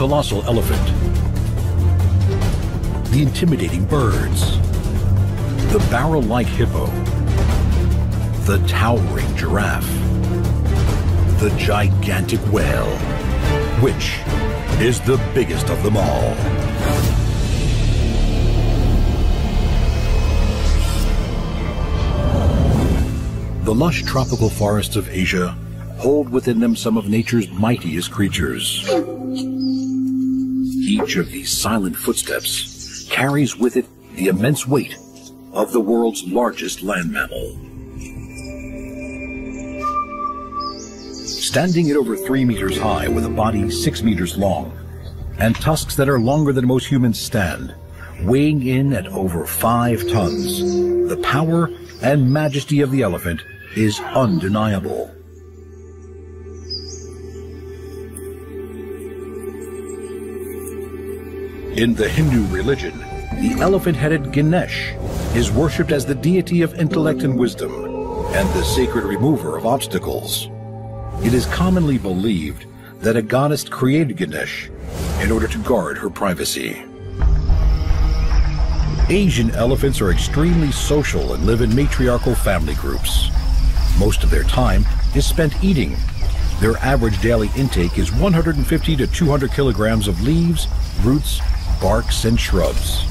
colossal elephant, the intimidating birds, the barrel-like hippo, the towering giraffe, the gigantic whale. Which is the biggest of them all? The lush tropical forests of Asia hold within them some of nature's mightiest creatures. Each of these silent footsteps carries with it the immense weight of the world's largest land mammal. Standing at over 3 meters high with a body 6 meters long and tusks that are longer than most humans stand, weighing in at over 5 tons, the power and majesty of the elephant is undeniable. In the Hindu religion, the elephant-headed Ganesh is worshipped as the deity of intellect and wisdom and the sacred remover of obstacles. It is commonly believed that a goddess created Ganesh in order to guard her privacy. Asian elephants are extremely social and live in matriarchal family groups. Most of their time is spent eating. Their average daily intake is 150 to 200 kilograms of leaves, roots, barks, and shrubs.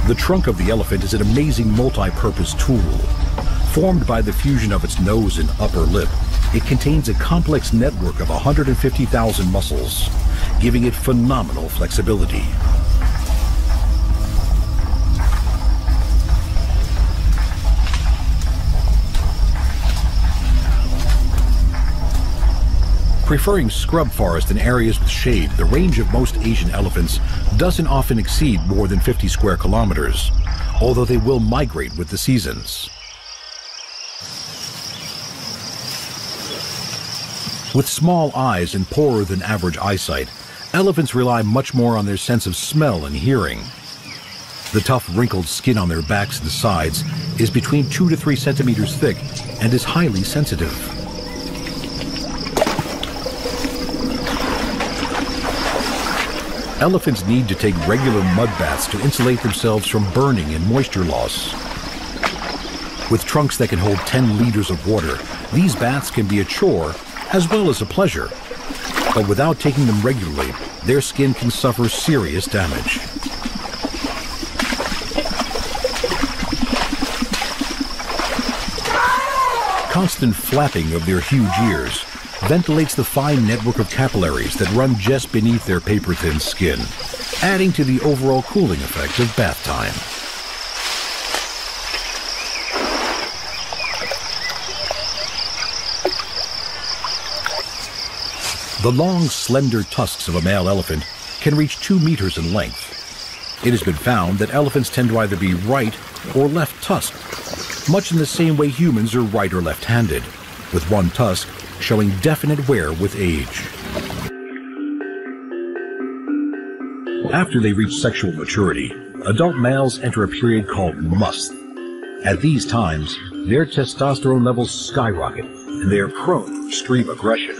The trunk of the elephant is an amazing multi-purpose tool. Formed by the fusion of its nose and upper lip, it contains a complex network of 150,000 muscles, giving it phenomenal flexibility. Preferring scrub forest and areas with shade, the range of most Asian elephants doesn't often exceed more than 50 square kilometers, although they will migrate with the seasons. With small eyes and poorer than average eyesight, elephants rely much more on their sense of smell and hearing. The tough, wrinkled skin on their backs and sides is between 2 to 3 centimeters thick and is highly sensitive. Elephants need to take regular mud baths to insulate themselves from burning and moisture loss. With trunks that can hold 10 liters of water, these baths can be a chore as well as a pleasure. But without taking them regularly, their skin can suffer serious damage. Constant flapping of their huge ears ventilates the fine network of capillaries that run just beneath their paper-thin skin, adding to the overall cooling effect of bath time. The long, slender tusks of a male elephant can reach 2 meters in length. It has been found that elephants tend to either be right or left-tusked, much in the same way humans are right or left-handed, with one tusk showing definite wear with age. After they reach sexual maturity, adult males enter a period called must. At these times, their testosterone levels skyrocket, and they are prone to extreme aggression.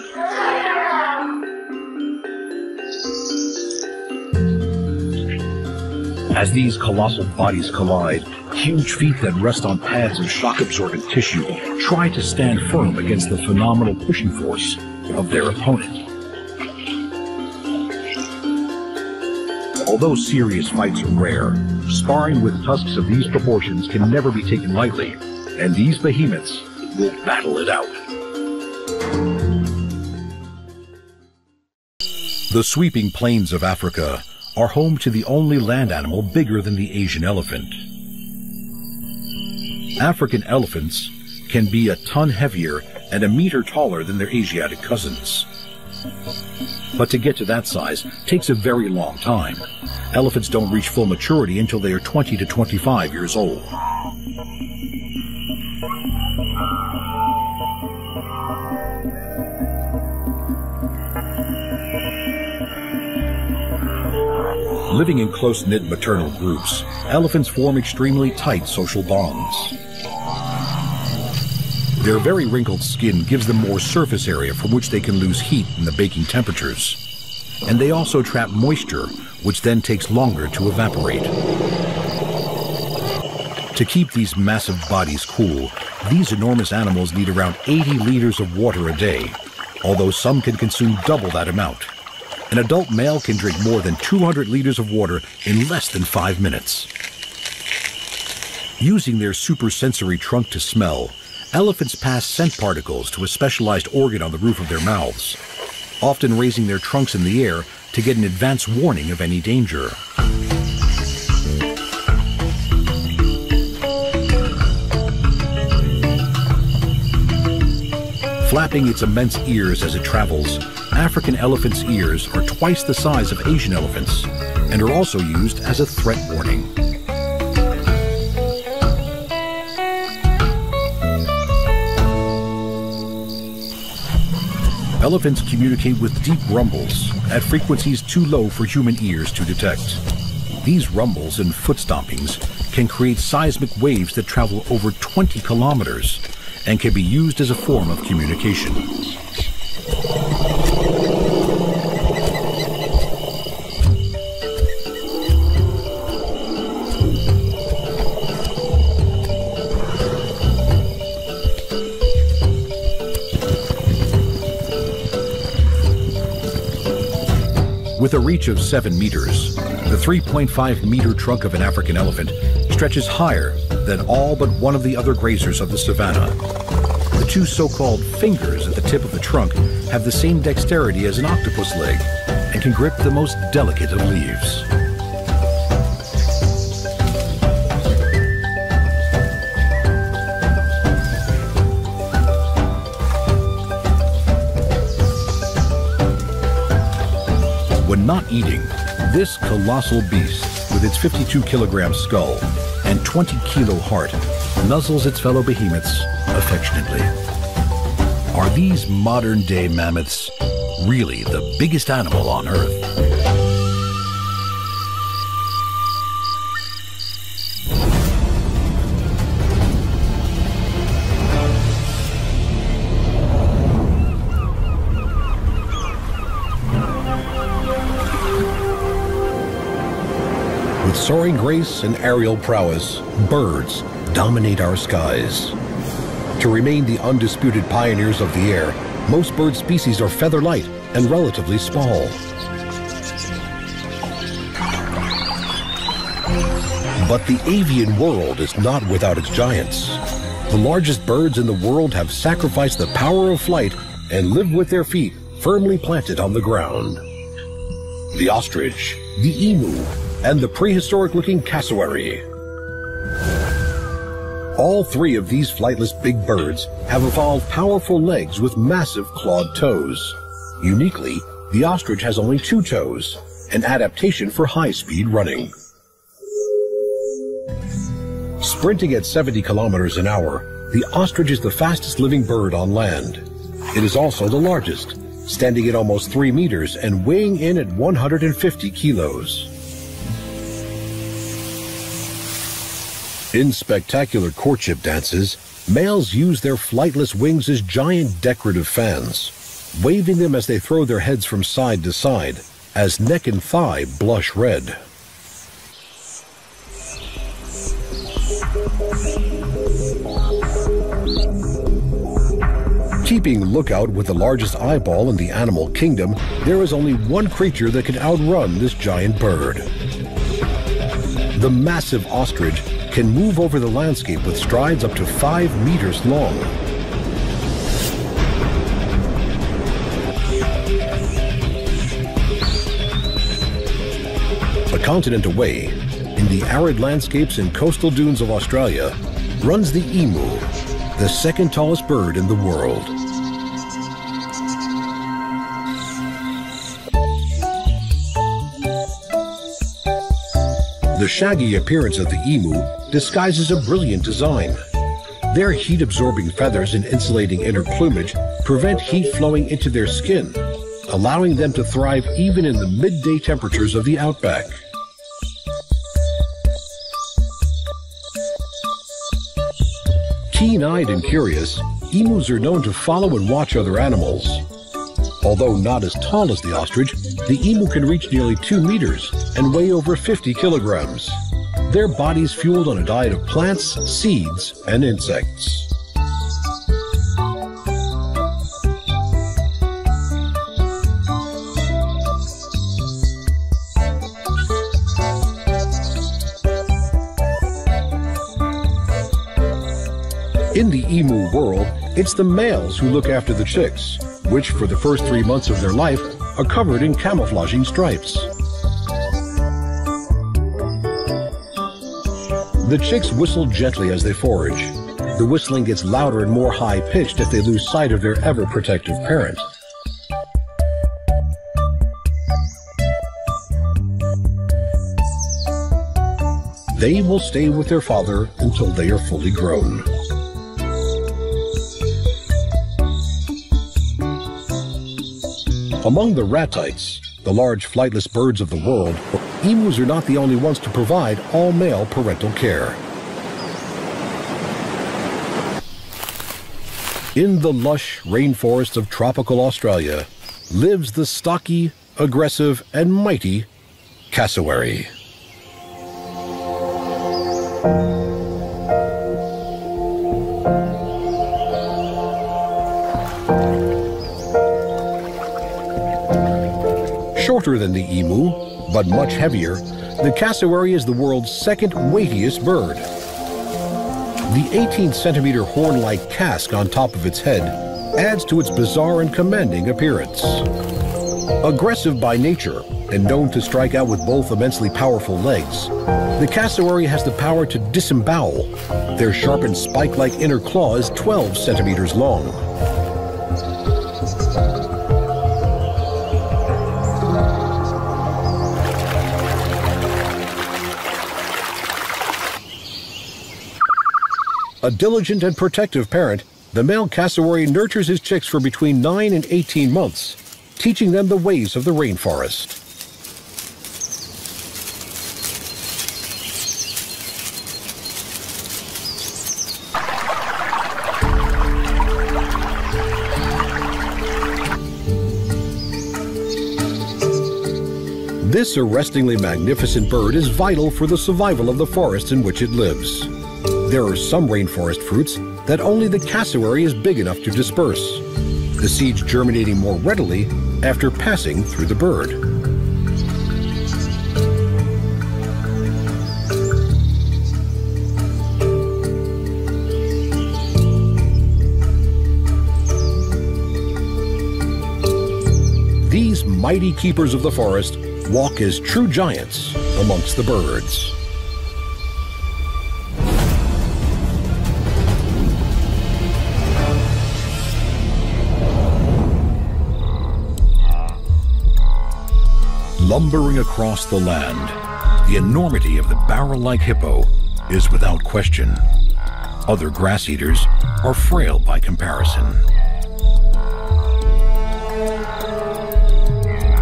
As these colossal bodies collide, huge feet that rest on pads of shock-absorbent tissue try to stand firm against the phenomenal pushing force of their opponent. Although serious fights are rare, sparring with tusks of these proportions can never be taken lightly, and these behemoths will battle it out. The sweeping plains of Africa are home to the only land animal bigger than the Asian elephant. African elephants can be a ton heavier and a meter taller than their Asiatic cousins. But to get to that size takes a very long time. Elephants don't reach full maturity until they are 20 to 25 years old. Living in close-knit maternal groups, elephants form extremely tight social bonds. Their very wrinkled skin gives them more surface area from which they can lose heat in the baking temperatures. And they also trap moisture, which then takes longer to evaporate. To keep these massive bodies cool, these enormous animals need around 80 liters of water a day, although some can consume double that amount. An adult male can drink more than 200 liters of water in less than 5 minutes. Using their supersensory trunk to smell, elephants pass scent particles to a specialized organ on the roof of their mouths, often raising their trunks in the air to get an advance warning of any danger. Flapping its immense ears as it travels, African elephants' ears are twice the size of Asian elephants and are also used as a threat warning. Elephants communicate with deep rumbles at frequencies too low for human ears to detect. These rumbles and foot stompings can create seismic waves that travel over 20 kilometers and can be used as a form of communication. With a reach of 7 meters, the 3.5-meter trunk of an African elephant stretches higher than all but one of the other grazers of the savanna. The two so-called fingers at the tip of the trunk have the same dexterity as an octopus leg and can grip the most delicate of leaves. When not eating, this colossal beast, with its 52-kilogram skull and 20-kilo heart, nuzzles its fellow behemoths affectionately. Are these modern-day mammoths really the biggest animal on Earth? With soaring grace and aerial prowess, birds dominate our skies. To remain the undisputed pioneers of the air, most bird species are feather-light and relatively small. But the avian world is not without its giants. The largest birds in the world have sacrificed the power of flight and live with their feet firmly planted on the ground. The ostrich, the emu, and the prehistoric-looking cassowary. All three of these flightless big birds have evolved powerful legs with massive clawed toes. Uniquely, the ostrich has only 2 toes, an adaptation for high-speed running. Sprinting at 70 kilometers an hour, the ostrich is the fastest living bird on land. It is also the largest, standing at almost 3 meters and weighing in at 150 kilos. In spectacular courtship dances, males use their flightless wings as giant decorative fans, waving them as they throw their heads from side to side, as neck and thigh blush red. Keeping lookout with the largest eyeball in the animal kingdom, there is only one creature that can outrun this giant bird. The massive ostrich can move over the landscape with strides up to 5 meters long. A continent away, in the arid landscapes and coastal dunes of Australia, runs the emu, the second tallest bird in the world. The shaggy appearance of the emu disguises a brilliant design. Their heat-absorbing feathers and insulating inner plumage prevent heat flowing into their skin, allowing them to thrive even in the midday temperatures of the outback. Keen-eyed and curious, emus are known to follow and watch other animals. Although not as tall as the ostrich, the emu can reach nearly 2 meters and weigh over 50 kilograms. Their bodies fueled on a diet of plants, seeds, and insects. In the emu world, it's the males who look after the chicks, which for the first 3 months of their life are covered in camouflaging stripes. The chicks whistle gently as they forage. The whistling gets louder and more high-pitched if they lose sight of their ever-protective parent. They will stay with their father until they are fully grown. Among the ratites, the large flightless birds of the world, emus are not the only ones to provide all-male parental care. In the lush rainforests of tropical Australia lives the stocky, aggressive, and mighty cassowary. Shorter than the emu, but much heavier, the cassowary is the world's second weightiest bird. The 18-centimeter horn-like casque on top of its head adds to its bizarre and commanding appearance. Aggressive by nature and known to strike out with both immensely powerful legs, the cassowary has the power to disembowel. Their sharpened spike-like inner claw is 12 centimeters long. A diligent and protective parent, the male cassowary nurtures his chicks for between 9 and 18 months, teaching them the ways of the rainforest. This arrestingly magnificent bird is vital for the survival of the forests in which it lives. There are some rainforest fruits that only the cassowary is big enough to disperse, the seeds germinating more readily after passing through the bird. These mighty keepers of the forest walk as true giants amongst the birds. Lumbering across the land, the enormity of the barrel-like hippo is without question. Other grass eaters are frail by comparison.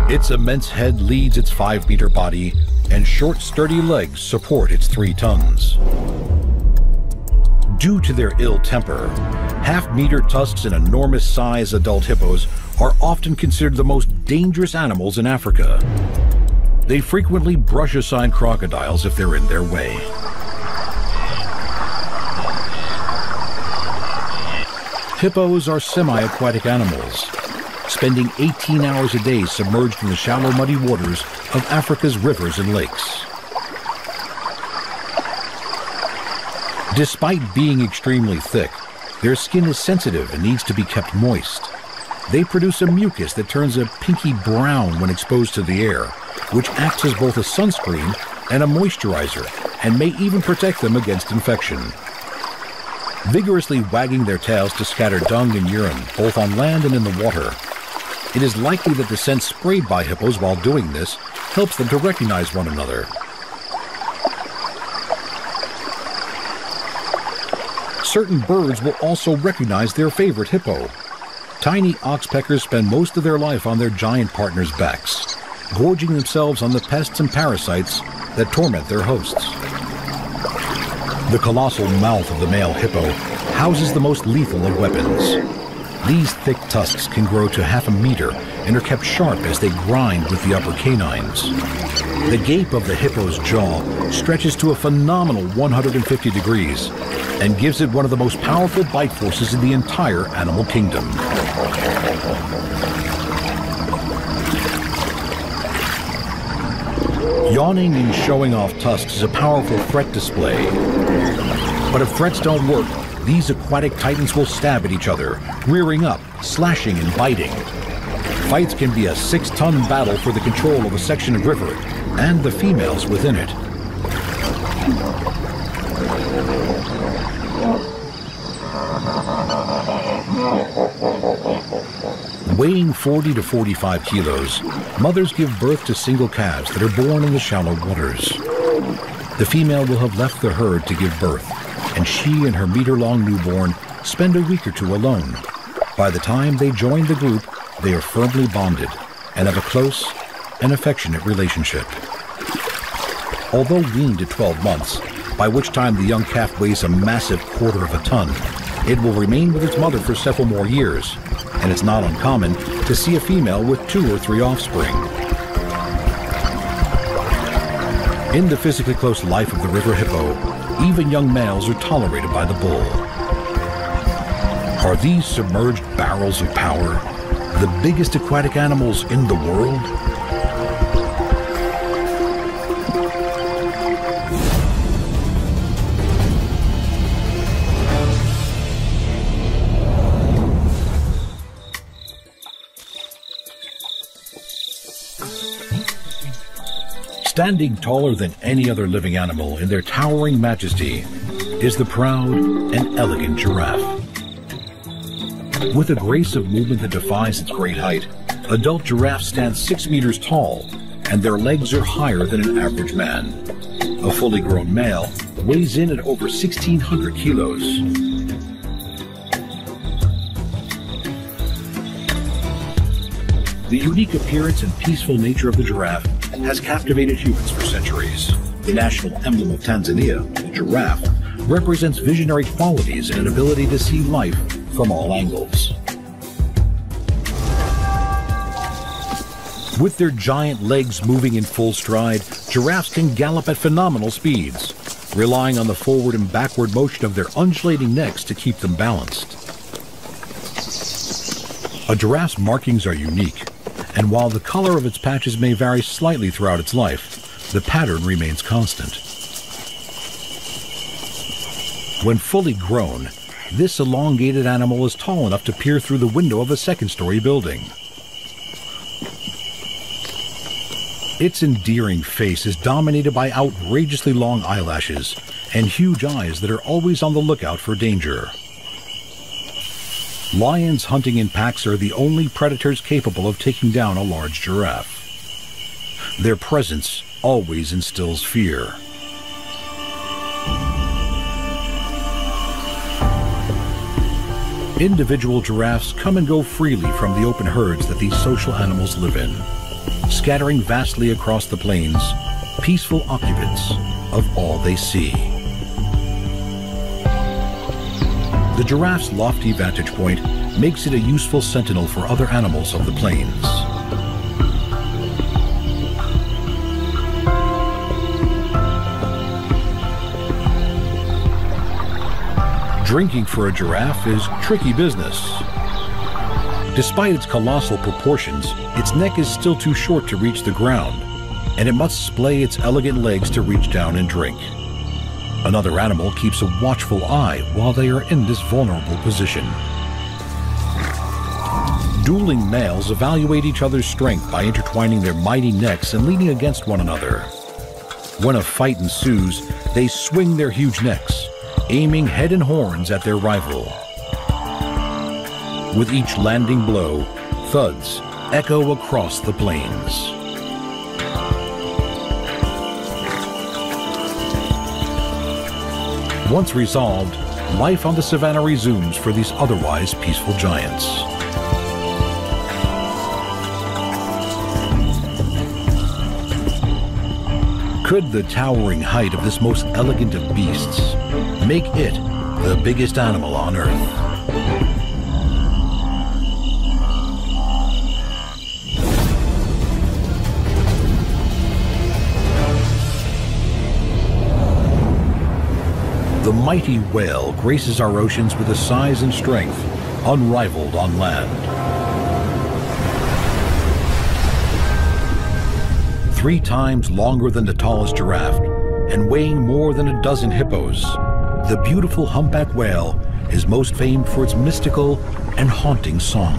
Its immense head leads its 5-meter body, and short, sturdy legs support its 3 tons. Due to their ill temper, half-meter tusks and enormous-size adult hippos are often considered the most dangerous animals in Africa. They frequently brush aside crocodiles if they're in their way. Hippos are semi-aquatic animals, spending 18 hours a day submerged in the shallow, muddy waters of Africa's rivers and lakes. Despite being extremely thick, their skin is sensitive and needs to be kept moist. They produce a mucus that turns a pinky brown when exposed to the air, which acts as both a sunscreen and a moisturizer, and may even protect them against infection. Vigorously wagging their tails to scatter dung and urine, both on land and in the water, it is likely that the scent sprayed by hippos while doing this helps them to recognize one another. Certain birds will also recognize their favorite hippo. Tiny oxpeckers spend most of their life on their giant partners' backs, gorging themselves on the pests and parasites that torment their hosts. The colossal mouth of the male hippo houses the most lethal of weapons. These thick tusks can grow to half a meter and are kept sharp as they grind with the upper canines. The gape of the hippo's jaw stretches to a phenomenal 150 degrees and gives it one of the most powerful bite forces in the entire animal kingdom. Yawning and showing off tusks is a powerful threat display. But if threats don't work, these aquatic titans will stab at each other, rearing up, slashing and biting. Fights can be a 6-ton battle for the control of a section of river and the females within it. Weighing 40 to 45 kilos, mothers give birth to single calves that are born in the shallow waters. The female will have left the herd to give birth, and she and her meter-long newborn spend a week or two alone. By the time they join the group, they are firmly bonded and have a close and affectionate relationship. Although weaned at 12 months, by which time the young calf weighs a massive quarter of a ton, it will remain with its mother for several more years, and it's not uncommon to see a female with 2 or 3 offspring. In the physically close life of the river hippo, even young males are tolerated by the bull. Are these submerged barrels of power the biggest aquatic animals in the world? Standing taller than any other living animal in their towering majesty is the proud and elegant giraffe. With a grace of movement that defies its great height, adult giraffes stand 6 meters tall, and their legs are higher than an average man. A fully grown male weighs in at over 1,600 kilos. The unique appearance and peaceful nature of the giraffe has captivated humans for centuries. The national emblem of Tanzania, the giraffe, represents visionary qualities and an ability to see life from all angles. With their giant legs moving in full stride, giraffes can gallop at phenomenal speeds, relying on the forward and backward motion of their undulating necks to keep them balanced. A giraffe's markings are unique, and while the color of its patches may vary slightly throughout its life, the pattern remains constant. When fully grown, this elongated animal is tall enough to peer through the window of a second-story building. Its endearing face is dominated by outrageously long eyelashes and huge eyes that are always on the lookout for danger. Lions hunting in packs are the only predators capable of taking down a large giraffe. Their presence always instills fear. Individual giraffes come and go freely from the open herds that these social animals live in, scattering vastly across the plains, peaceful occupants of all they see. The giraffe's lofty vantage point makes it a useful sentinel for other animals of the plains. Drinking for a giraffe is tricky business. Despite its colossal proportions, its neck is still too short to reach the ground, and it must splay its elegant legs to reach down and drink. Another animal keeps a watchful eye while they are in this vulnerable position. Dueling males evaluate each other's strength by intertwining their mighty necks and leaning against one another. When a fight ensues, they swing their huge necks, aiming head and horns at their rival. With each landing blow, thuds echo across the plains. Once resolved, life on the savannah resumes for these otherwise peaceful giants. Could the towering height of this most elegant of beasts make it the biggest animal on Earth. The mighty whale graces our oceans with a size and strength unrivaled on land. 3 times longer than the tallest giraffe and weighing more than a dozen hippos, the beautiful humpback whale is most famed for its mystical and haunting song.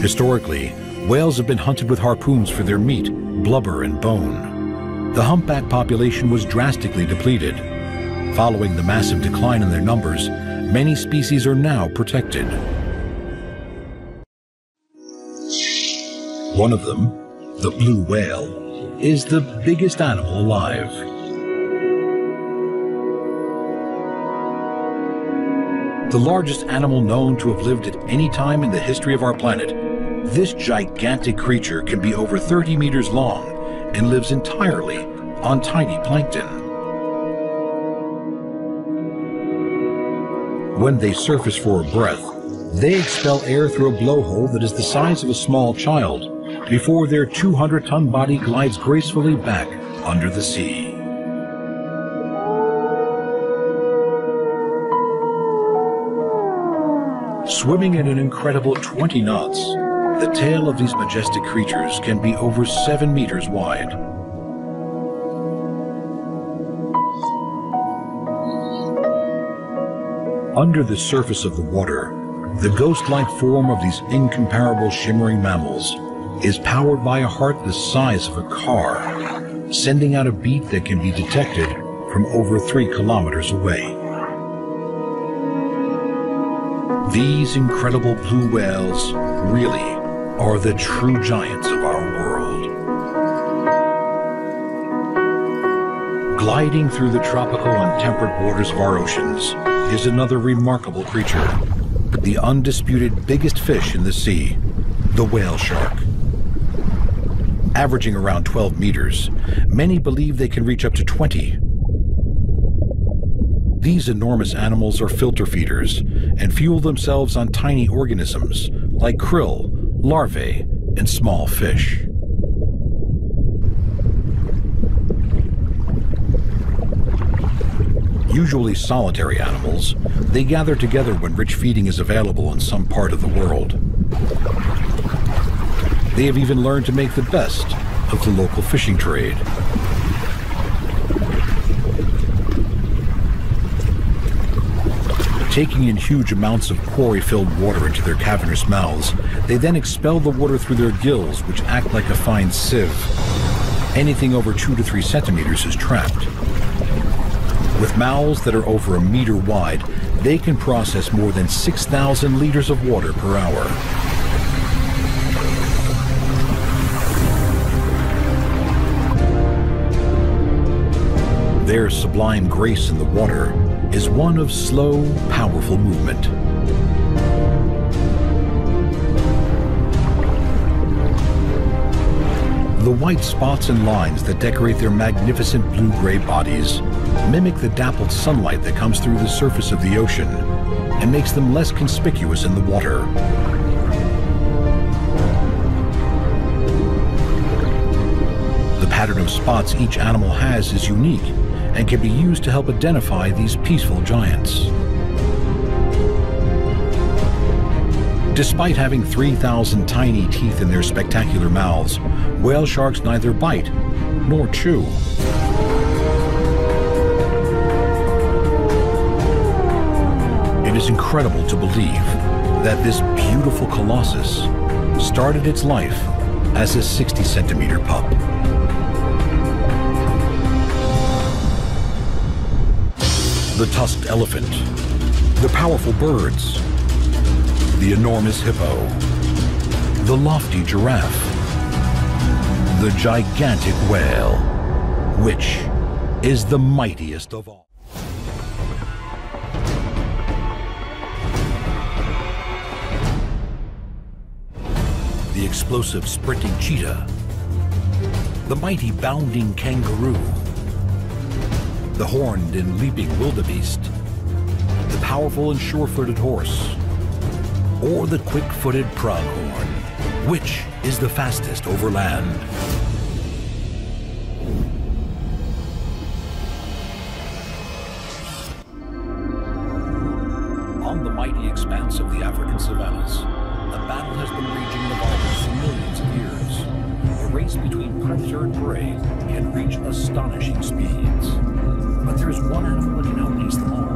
Historically, whales have been hunted with harpoons for their meat, blubber, and bone. The humpback population was drastically depleted. Following the massive decline in their numbers, many species are now protected. One of them, the blue whale, is the biggest animal alive. The largest animal known to have lived at any time in the history of our planet, this gigantic creature can be over 30 meters long and lives entirely on tiny plankton. When they surface for a breath, they expel air through a blowhole that is the size of a small child before their 200-ton body glides gracefully back under the sea. Swimming at an incredible 20 knots, the tail of these majestic creatures can be over 7 meters wide. Under the surface of the water, the ghost-like form of these incomparable shimmering mammals is powered by a heart the size of a car, sending out a beat that can be detected from over 3 kilometers away. These incredible blue whales really are the true giants of our world. Gliding through the tropical and temperate waters of our oceans is another remarkable creature, the undisputed biggest fish in the sea, the whale shark. Averaging around 12 meters, many believe they can reach up to 20. These enormous animals are filter feeders and fuel themselves on tiny organisms like krill, larvae, and small fish. Usually solitary animals, they gather together when rich feeding is available in some part of the world. They have even learned to make the best of the local fishing trade. Taking in huge amounts of quarry-filled water into their cavernous mouths, they then expel the water through their gills, which act like a fine sieve. Anything over 2 to 3 centimeters is trapped. With mouths that are over 1 meter wide, they can process more than 6,000 liters of water per hour. Their sublime grace in the water is one of slow, powerful movement. The white spots and lines that decorate their magnificent blue-gray bodies mimic the dappled sunlight that comes through the surface of the ocean and makes them less conspicuous in the water. The pattern of spots each animal has is unique and can be used to help identify these peaceful giants. Despite having 3,000 tiny teeth in their spectacular mouths, whale sharks neither bite nor chew. It is incredible to believe that this beautiful colossus started its life as a 60-centimeter pup. The tusked elephant, the powerful birds, the enormous hippo, the lofty giraffe, the gigantic whale, which is the mightiest of all. The explosive sprinting cheetah, the mighty bounding kangaroo, the horned and leaping wildebeest, the powerful and sure-footed horse, or the quick-footed pronghorn? Which is the fastest over land? On the mighty expanse of the African savannas, a battle has been raging in the wild for millions of years. A race between predator and prey can reach astonishing speeds. But there is one animal that can outpace them all: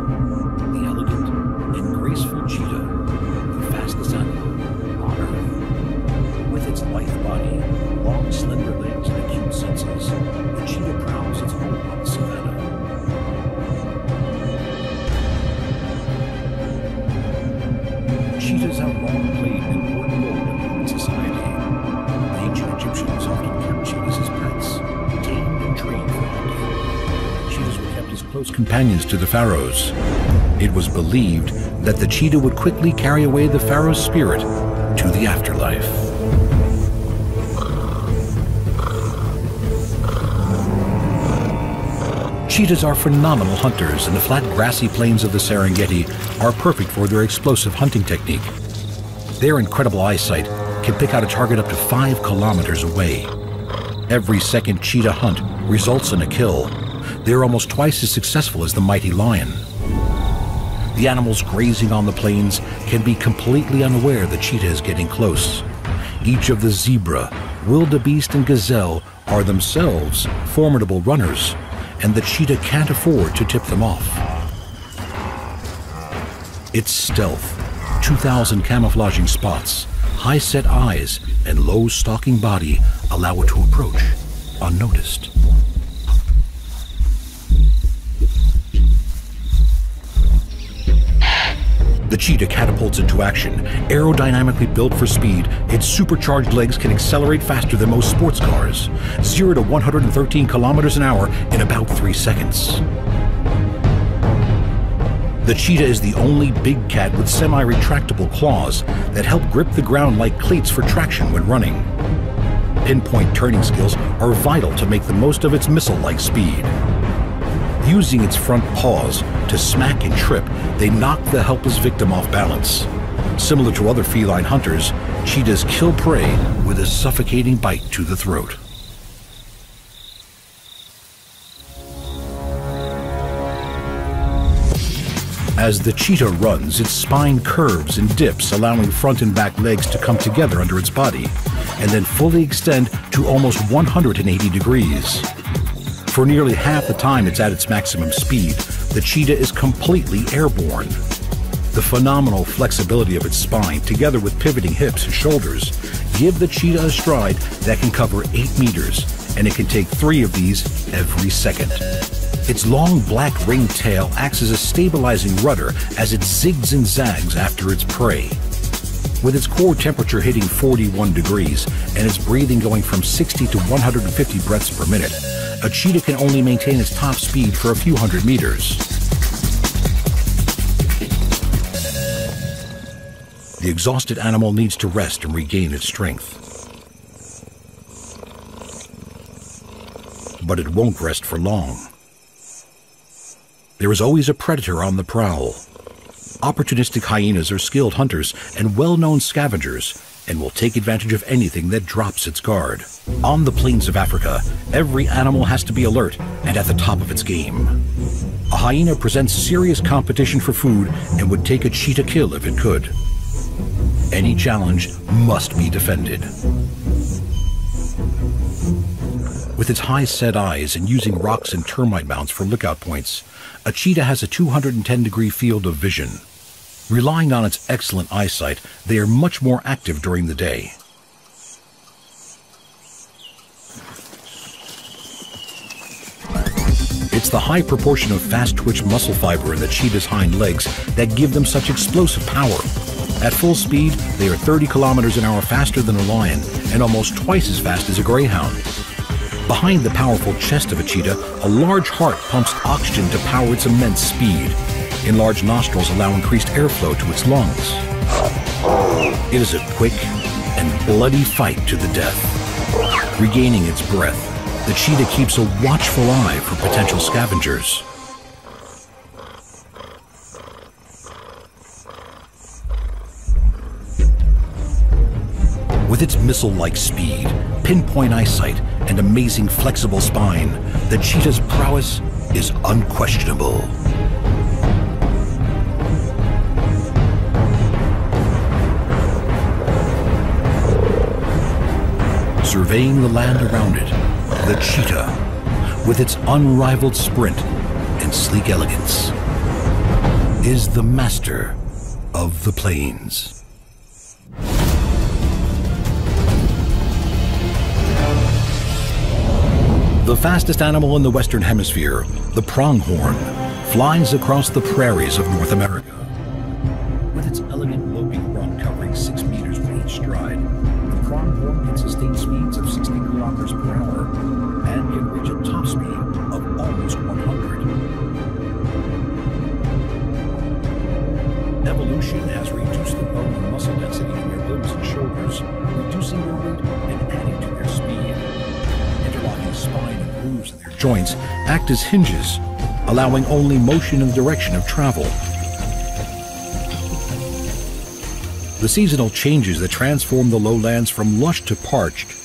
the elegant and graceful cheetah, the fastest animal on Earth. With its lithe body, long slender legs, and acute senses, the cheetah prowls its home on the savannah. Cheetahs have long played an important role in human society. The ancient Egyptians often kept cheetahs as pets, tamed and trained for hunting. Cheetahs were kept as close companions to the pharaohs. It was believed that the cheetah would quickly carry away the pharaoh's spirit to the afterlife. Cheetahs are phenomenal hunters, and the flat grassy plains of the Serengeti are perfect for their explosive hunting technique. Their incredible eyesight can pick out a target up to 5 kilometers away. Every second cheetah hunt results in a kill. They're almost twice as successful as the mighty lion. The animals grazing on the plains can be completely unaware the cheetah is getting close. Each of the zebra, wildebeest, and gazelle are themselves formidable runners, and the cheetah can't afford to tip them off. Its stealth, 2,000 camouflaging spots, high-set eyes, and low stalking body allow it to approach unnoticed. The cheetah catapults into action. Aerodynamically built for speed, its supercharged legs can accelerate faster than most sports cars, 0 to 113 kilometers an hour in about 3 seconds. The cheetah is the only big cat with semi-retractable claws that help grip the ground like cleats for traction when running. Pinpoint turning skills are vital to make the most of its missile-like speed. Using its front paws to smack and trip, they knock the helpless victim off balance. Similar to other feline hunters, cheetahs kill prey with a suffocating bite to the throat. As the cheetah runs, its spine curves and dips, allowing front and back legs to come together under its body, and then fully extend to almost 180 degrees. For nearly half the time it's at its maximum speed, the cheetah is completely airborne. The phenomenal flexibility of its spine, together with pivoting hips and shoulders, give the cheetah a stride that can cover 8 meters, and it can take 3 of these every second. Its long black ringed tail acts as a stabilizing rudder as it zigs and zags after its prey. With its core temperature hitting 41 degrees and its breathing going from 60 to 150 breaths per minute, a cheetah can only maintain its top speed for a few hundred meters. The exhausted animal needs to rest and regain its strength. But it won't rest for long. There is always a predator on the prowl. Opportunistic hyenas are skilled hunters and well-known scavengers, and will take advantage of anything that drops its guard. On the plains of Africa, every animal has to be alert and at the top of its game. A hyena presents serious competition for food and would take a cheetah kill if it could. Any challenge must be defended. With its high-set eyes and using rocks and termite mounds for lookout points, a cheetah has a 210-degree field of vision. Relying on its excellent eyesight, they are much more active during the day. It's the high proportion of fast-twitch muscle fiber in the cheetah's hind legs that give them such explosive power. At full speed, they are 30 kilometers an hour faster than a lion and almost twice as fast as a greyhound. Behind the powerful chest of a cheetah, a large heart pumps oxygen to power its immense speed. Enlarged nostrils allow increased airflow to its lungs. It is a quick and bloody fight to the death. Regaining its breath, the cheetah keeps a watchful eye for potential scavengers. With its missile-like speed, pinpoint eyesight, and amazing flexible spine, the cheetah's prowess is unquestionable. Surveying the land around it, the cheetah, with its unrivaled sprint and sleek elegance, is the master of the plains. The fastest animal in the Western Hemisphere, the pronghorn, flies across the prairies of North America. With its elegant loping run covering 6 meters with each stride, the pronghorn can sustain speeds of 60 kilometers per hour and can reach a top speed of almost 100. Evolution has reduced the bone and muscle density in their limbs and shoulders, reducing their weight and adding to their speed. Interlocking spine and grooves in their joints act as hinges, allowing only motion in the direction of travel. The seasonal changes that transform the lowlands from lush to parched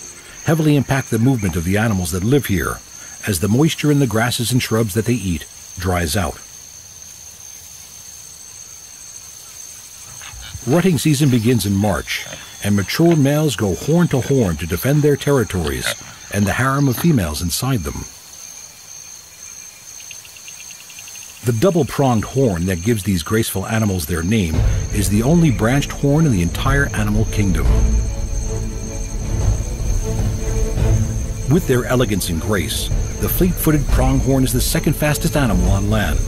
heavily impact the movement of the animals that live here, as the moisture in the grasses and shrubs that they eat dries out. Rutting season begins in March, and mature males go horn to horn to defend their territories and the harem of females inside them. The double-pronged horn that gives these graceful animals their name is the only branched horn in the entire animal kingdom. With their elegance and grace, the fleet-footed pronghorn is the second fastest animal on land.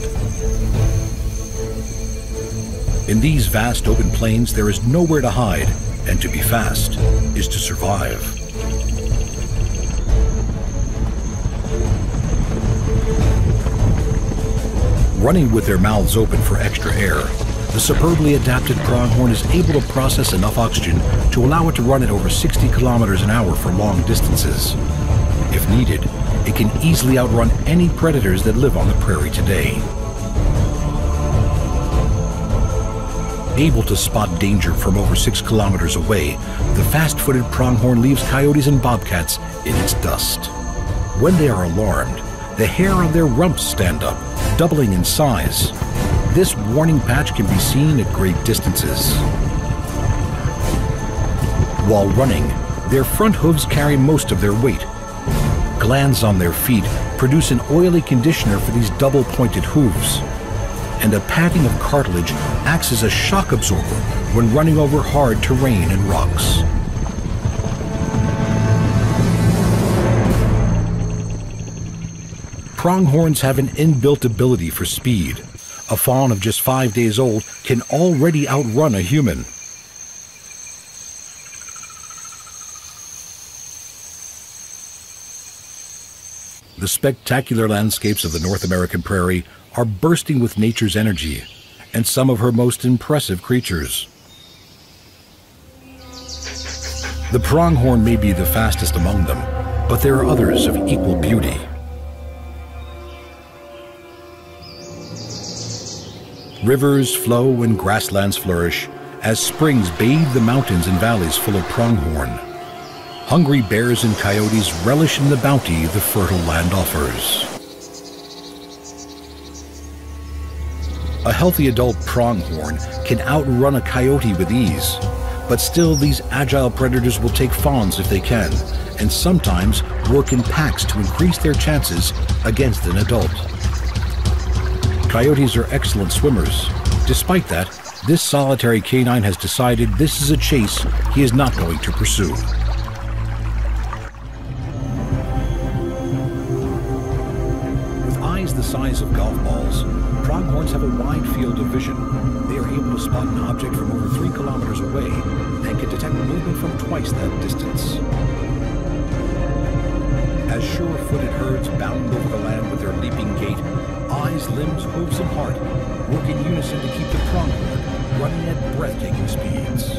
In these vast open plains, there is nowhere to hide, and to be fast is to survive. Running with their mouths open for extra air, the superbly adapted pronghorn is able to process enough oxygen to allow it to run at over 60 kilometers an hour for long distances. If needed, it can easily outrun any predators that live on the prairie today. Able to spot danger from over 6 kilometers away, the fast-footed pronghorn leaves coyotes and bobcats in its dust. When they are alarmed, the hair on their rumps stand up, doubling in size. This warning patch can be seen at great distances. While running, their front hooves carry most of their weight. Glands on their feet produce an oily conditioner for these double-pointed hooves, and a padding of cartilage acts as a shock absorber when running over hard terrain and rocks. Pronghorns have an inbuilt ability for speed. A fawn of just 5 days old can already outrun a human. The spectacular landscapes of the North American prairie are bursting with nature's energy and some of her most impressive creatures. The pronghorn may be the fastest among them, but there are others of equal beauty. Rivers flow and grasslands flourish as springs bathe the mountains and valleys full of pronghorn. Hungry bears and coyotes relish in the bounty the fertile land offers. A healthy adult pronghorn can outrun a coyote with ease, but still these agile predators will take fawns if they can, and sometimes work in packs to increase their chances against an adult. Coyotes are excellent swimmers. Despite that, this solitary canine has decided this is a chase he is not going to pursue. With eyes the size of golf balls, pronghorns have a wide field of vision. They are able to spot an object from over 3 kilometers away and can detect movement from twice that distance. As sure-footed herds bound over the land with their leaping gait, eyes, limbs, hooves, and heart work in unison to keep the pronghorn running at breathtaking speeds.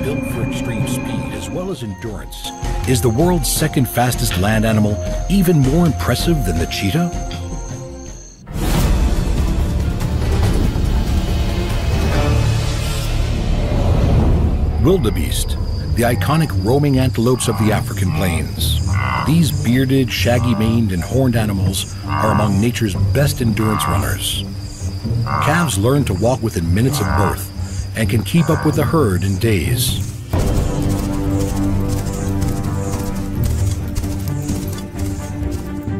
Built for extreme speed as well as endurance, is the world's second fastest land animal even more impressive than the cheetah? Wildebeest, the iconic roaming antelopes of the African plains. These bearded, shaggy-maned, and horned animals are among nature's best endurance runners. Calves learn to walk within minutes of birth and can keep up with the herd in days.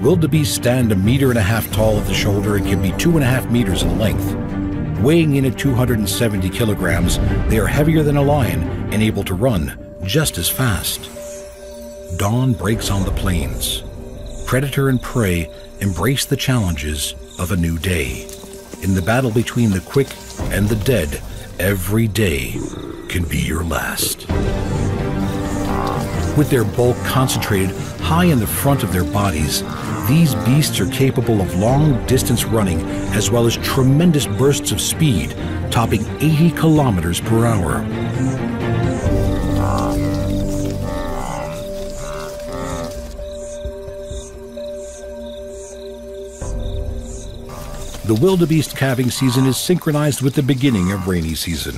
Wildebeest stand 1.5 meters tall at the shoulder and can be 2.5 meters in length. Weighing in at 270 kilograms, they are heavier than a lion and able to run just as fast. Dawn breaks on the plains. Predator and prey embrace the challenges of a new day. In the battle between the quick and the dead, every day can be your last. With their bulk concentrated high in the front of their bodies, these beasts are capable of long-distance running as well as tremendous bursts of speed, topping 80 kilometers per hour. The wildebeest calving season is synchronized with the beginning of rainy season.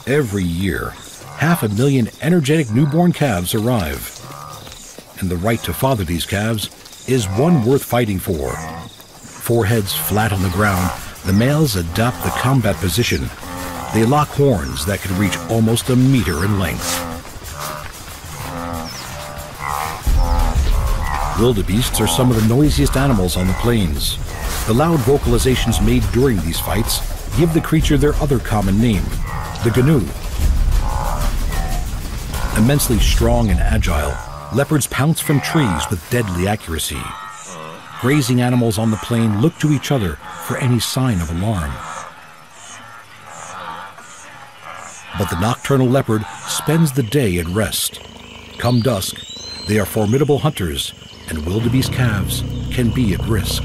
Every year, 500,000 energetic newborn calves arrive. And the right to father these calves is one worth fighting for. Foreheads flat on the ground, the males adopt the combat position. They lock horns that can reach almost 1 meter in length. Wildebeests are some of the noisiest animals on the plains. The loud vocalizations made during these fights give the creature their other common name, the gnu. Immensely strong and agile, leopards pounce from trees with deadly accuracy. Grazing animals on the plain look to each other for any sign of alarm. But the nocturnal leopard spends the day at rest. Come dusk, they are formidable hunters, and wildebeest calves can be at risk.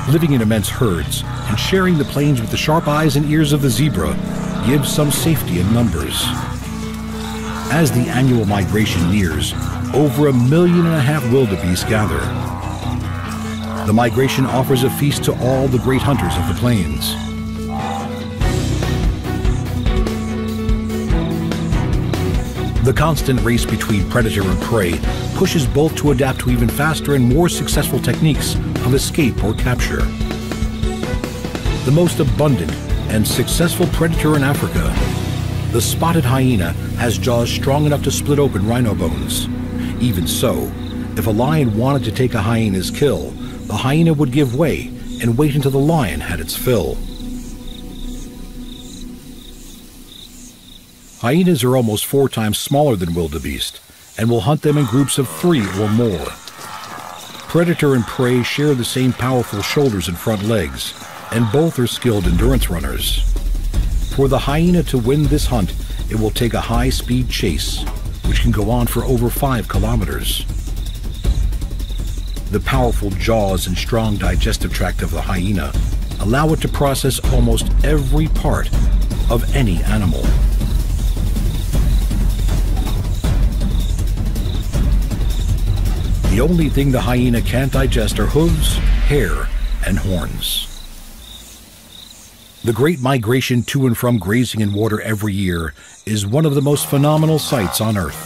Living in immense herds and sharing the plains with the sharp eyes and ears of the zebra gives some safety in numbers. As the annual migration nears, over 1.5 million wildebeest gather. The migration offers a feast to all the great hunters of the plains. The constant race between predator and prey pushes both to adapt to even faster and more successful techniques of escape or capture. The most abundant and successful predator in Africa, the spotted hyena, has jaws strong enough to split open rhino bones. Even so, if a lion wanted to take a hyena's kill, the hyena would give way and wait until the lion had its fill. Hyenas are almost 4 times smaller than wildebeest and will hunt them in groups of 3 or more. Predator and prey share the same powerful shoulders and front legs, and both are skilled endurance runners. For the hyena to win this hunt, it will take a high-speed chase, which can go on for over 5 kilometers. The powerful jaws and strong digestive tract of the hyena allow it to process almost every part of any animal. The only thing the hyena can't digest are hooves, hair, and horns. The Great Migration to and from grazing in water every year is one of the most phenomenal sights on Earth.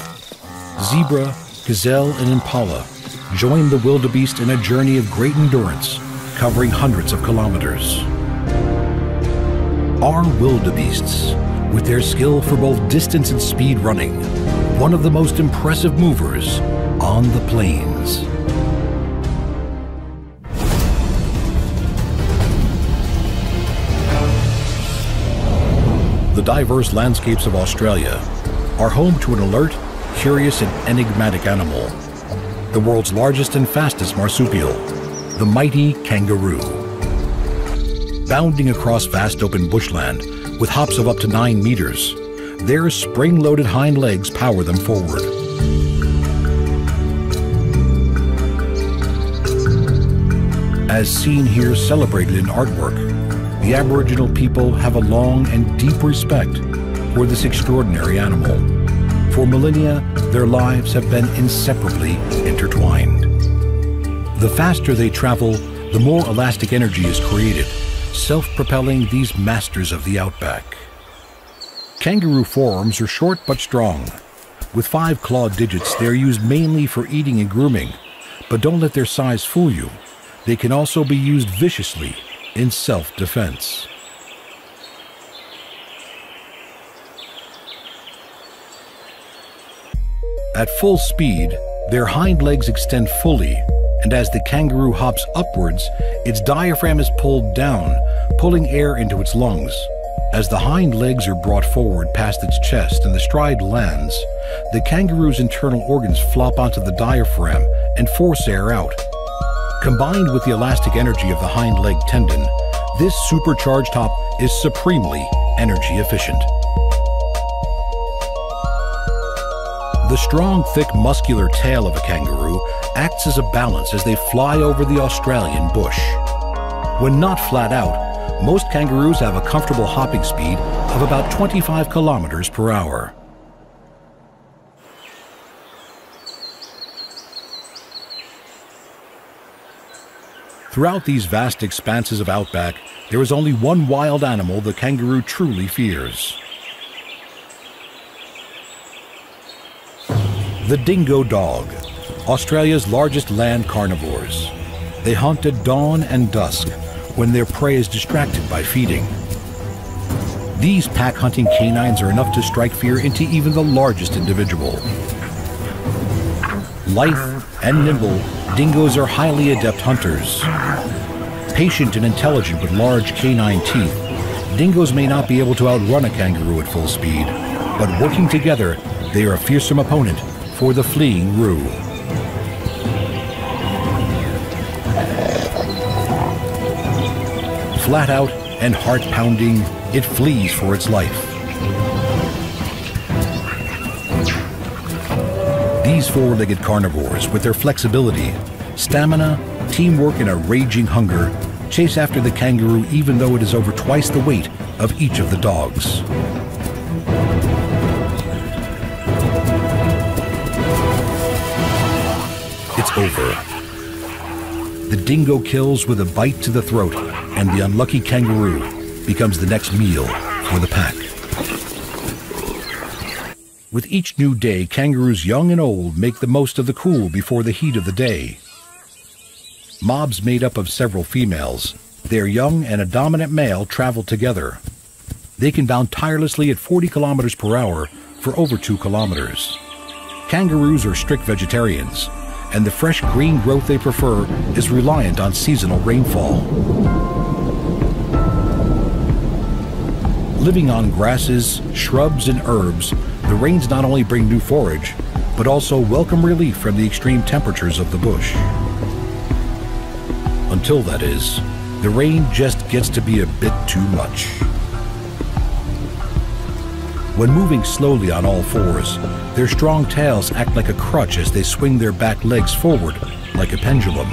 Zebra, gazelle, and impala join the wildebeest in a journey of great endurance, covering hundreds of kilometers. Are wildebeests, with their skill for both distance and speed running, one of the most impressive movers on the plains. The diverse landscapes of Australia are home to an alert, curious, and enigmatic animal, the world's largest and fastest marsupial, the mighty kangaroo. Bounding across vast open bushland with hops of up to 9 meters, their spring-loaded hind legs power them forward. As seen here celebrated in artwork, the Aboriginal people have a long and deep respect for this extraordinary animal. For millennia, their lives have been inseparably intertwined. The faster they travel, the more elastic energy is created, self-propelling these masters of the outback. Kangaroo forearms are short but strong. With 5 clawed digits, they are used mainly for eating and grooming, but don't let their size fool you. They can also be used viciously in self-defense. At full speed, their hind legs extend fully, and as the kangaroo hops upwards, its diaphragm is pulled down, pulling air into its lungs. As the hind legs are brought forward past its chest and the stride lands, the kangaroo's internal organs flop onto the diaphragm and force air out. Combined with the elastic energy of the hind leg tendon, this supercharged hop is supremely energy efficient. The strong, thick, muscular tail of a kangaroo acts as a balance as they fly over the Australian bush. When not flat out, most kangaroos have a comfortable hopping speed of about 25 kilometers per hour. Throughout these vast expanses of outback, there is only one wild animal the kangaroo truly fears. The dingo dog, Australia's largest land carnivores. They hunt at dawn and dusk when their prey is distracted by feeding. These pack-hunting canines are enough to strike fear into even the largest individual. Lithe and nimble, dingoes are highly adept hunters. Patient and intelligent with large canine teeth, dingoes may not be able to outrun a kangaroo at full speed, but working together, they are a fearsome opponent for the fleeing roo. Flat out and heart-pounding, it flees for its life. These four-legged carnivores, with their flexibility, stamina, teamwork, and a raging hunger, chase after the kangaroo even though it is over twice the weight of each of the dogs. It's over. The dingo kills with a bite to the throat, and the unlucky kangaroo becomes the next meal for the pack. With each new day, kangaroos young and old make the most of the cool before the heat of the day. Mobs made up of several females, their young and a dominant male travel together. They can bound tirelessly at 40 kilometers per hour for over 2 kilometers. Kangaroos are strict vegetarians, and the fresh green growth they prefer is reliant on seasonal rainfall. Living on grasses, shrubs, and herbs, the rains not only bring new forage, but also welcome relief from the extreme temperatures of the bush. Until, that is, the rain just gets to be a bit too much. When moving slowly on all fours, their strong tails act like a crutch as they swing their back legs forward like a pendulum.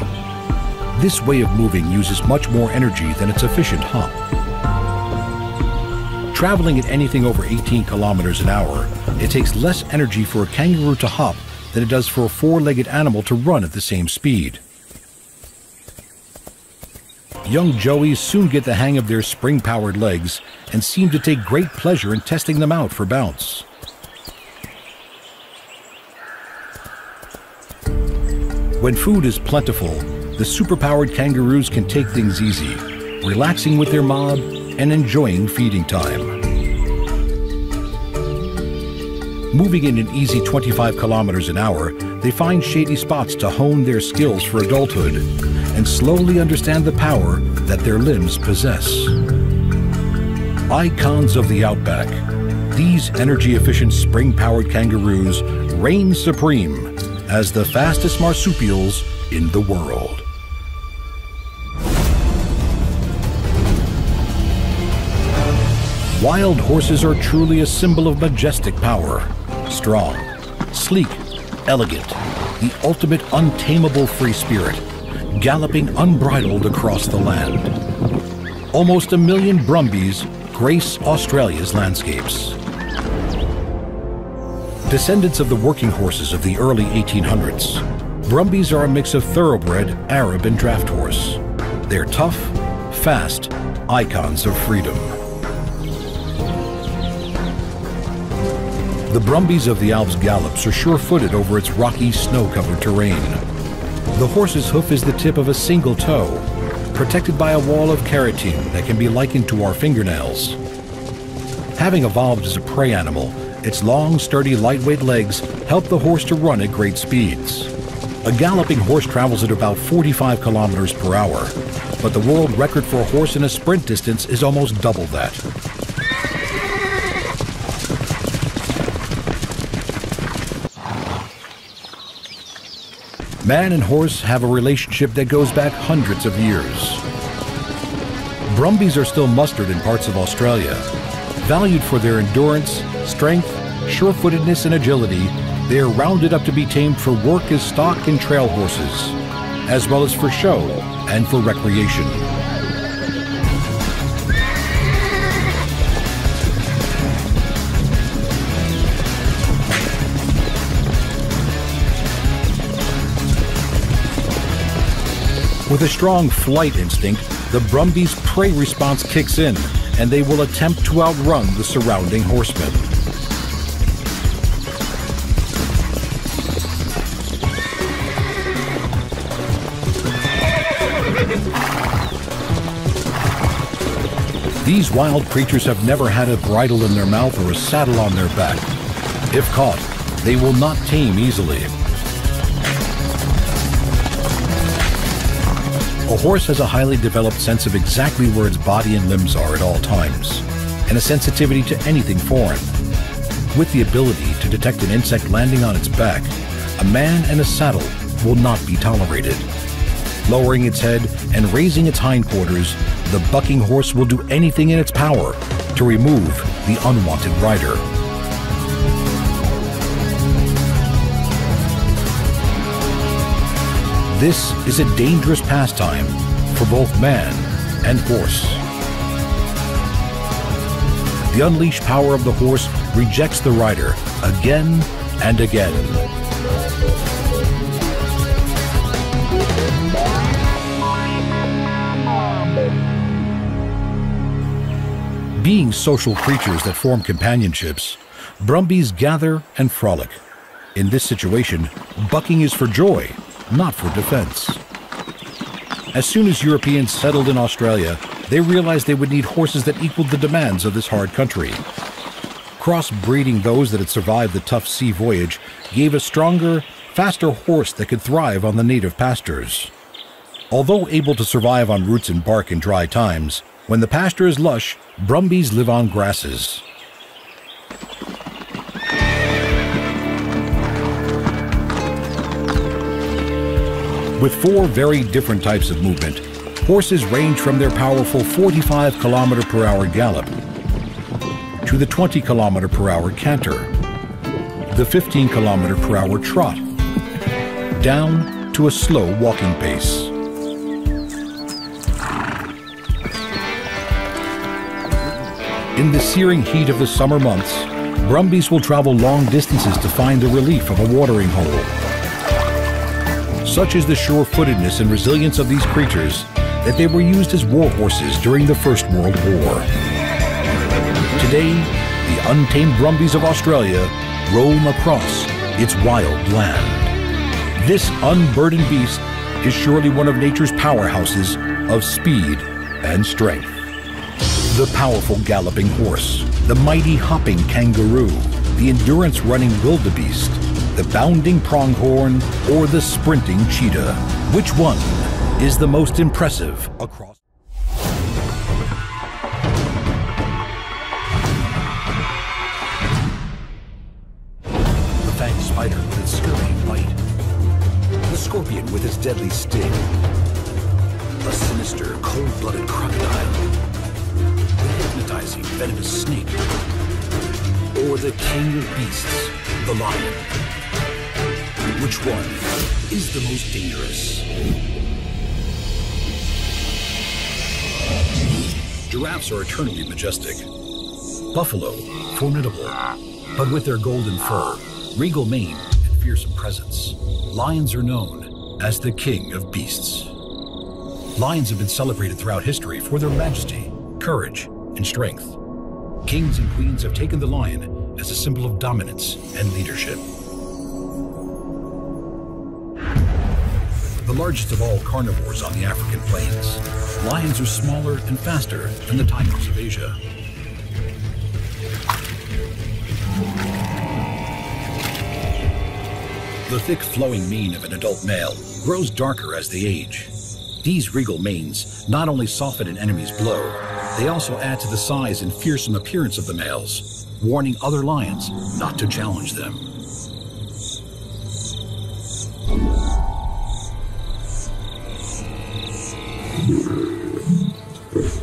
This way of moving uses much more energy than its efficient hop. Traveling at anything over 18 kilometers an hour, it takes less energy for a kangaroo to hop than it does for a four-legged animal to run at the same speed. Young joeys soon get the hang of their spring-powered legs and seem to take great pleasure in testing them out for bounce. When food is plentiful, the superpowered kangaroos can take things easy, relaxing with their mob and enjoying feeding time. Moving in an easy 25 kilometers an hour, they find shady spots to hone their skills for adulthood and slowly understand the power that their limbs possess. Icons of the outback, these energy-efficient spring-powered kangaroos reign supreme as the fastest marsupials in the world. Wild horses are truly a symbol of majestic power. Strong, sleek, elegant, the ultimate untamable free spirit. galloping unbridled across the land. Almost 1 million Brumbies grace Australia's landscapes. Descendants of the working horses of the early 1800s, Brumbies are a mix of thoroughbred Arab and draft horse. They're tough, fast, icons of freedom. The Brumbies of the Alps gallops are sure-footed over its rocky, snow-covered terrain. The horse's hoof is the tip of a single toe, protected by a wall of keratin that can be likened to our fingernails. Having evolved as a prey animal, its long, sturdy, lightweight legs help the horse to run at great speeds. A galloping horse travels at about 45 kilometers per hour, but the world record for a horse in a sprint distance is almost double that. Man and horse have a relationship that goes back hundreds of years. Brumbies are still mustered in parts of Australia. Valued for their endurance, strength, sure-footedness, and agility, they are rounded up to be tamed for work as stock and trail horses, as well as for show and for recreation. With a strong flight instinct, the Brumbies' prey response kicks in, and they will attempt to outrun the surrounding horsemen. These wild creatures have never had a bridle in their mouth or a saddle on their back. If caught, they will not tame easily. A horse has a highly developed sense of exactly where its body and limbs are at all times, and a sensitivity to anything foreign. With the ability to detect an insect landing on its back, a man in a saddle will not be tolerated. Lowering its head and raising its hindquarters, the bucking horse will do anything in its power to remove the unwanted rider. This is a dangerous pastime for both man and horse. The unleashed power of the horse rejects the rider again and again. Being social creatures that form companionships, Brumbies gather and frolic. In this situation, bucking is for joy, not for defense. As soon as Europeans settled in Australia, they realized they would need horses that equaled the demands of this hard country. Cross-breeding those that had survived the tough sea voyage gave a stronger, faster horse that could thrive on the native pastures. Although able to survive on roots and bark in dry times, when the pasture is lush, Brumbies live on grasses. With 4 very different types of movement, horses range from their powerful 45 km/h gallop to the 20 km/h canter, the 15 km/h trot, down to a slow walking pace. In the searing heat of the summer months, Brumbies will travel long distances to find the relief of a watering hole. Such is the sure-footedness and resilience of these creatures that they were used as war horses during the First World War. Today, the untamed Brumbies of Australia roam across its wild land. This unburdened beast is surely one of nature's powerhouses of speed and strength. The powerful galloping horse, the mighty hopping kangaroo, the endurance-running wildebeest, the bounding pronghorn, or the sprinting cheetah. Which one is the most impressive across? The fanged spider with its scurrying bite. The scorpion with its deadly sting. A sinister, cold-blooded crocodile. The hypnotizing, venomous snake. Or the king of beasts, the lion. Which one is the most dangerous? Giraffes are eternally majestic. Buffalo, formidable, but with their golden fur, regal mane, and fearsome presence, lions are known as the king of beasts. Lions have been celebrated throughout history for their majesty, courage, and strength. Kings and queens have taken the lion as a symbol of dominance and leadership. The largest of all carnivores on the African plains, lions are smaller and faster than the tigers of Asia. The thick flowing mane of an adult male grows darker as they age. These regal manes not only soften an enemy's blow, they also add to the size and fearsome appearance of the males, warning other lions not to challenge them.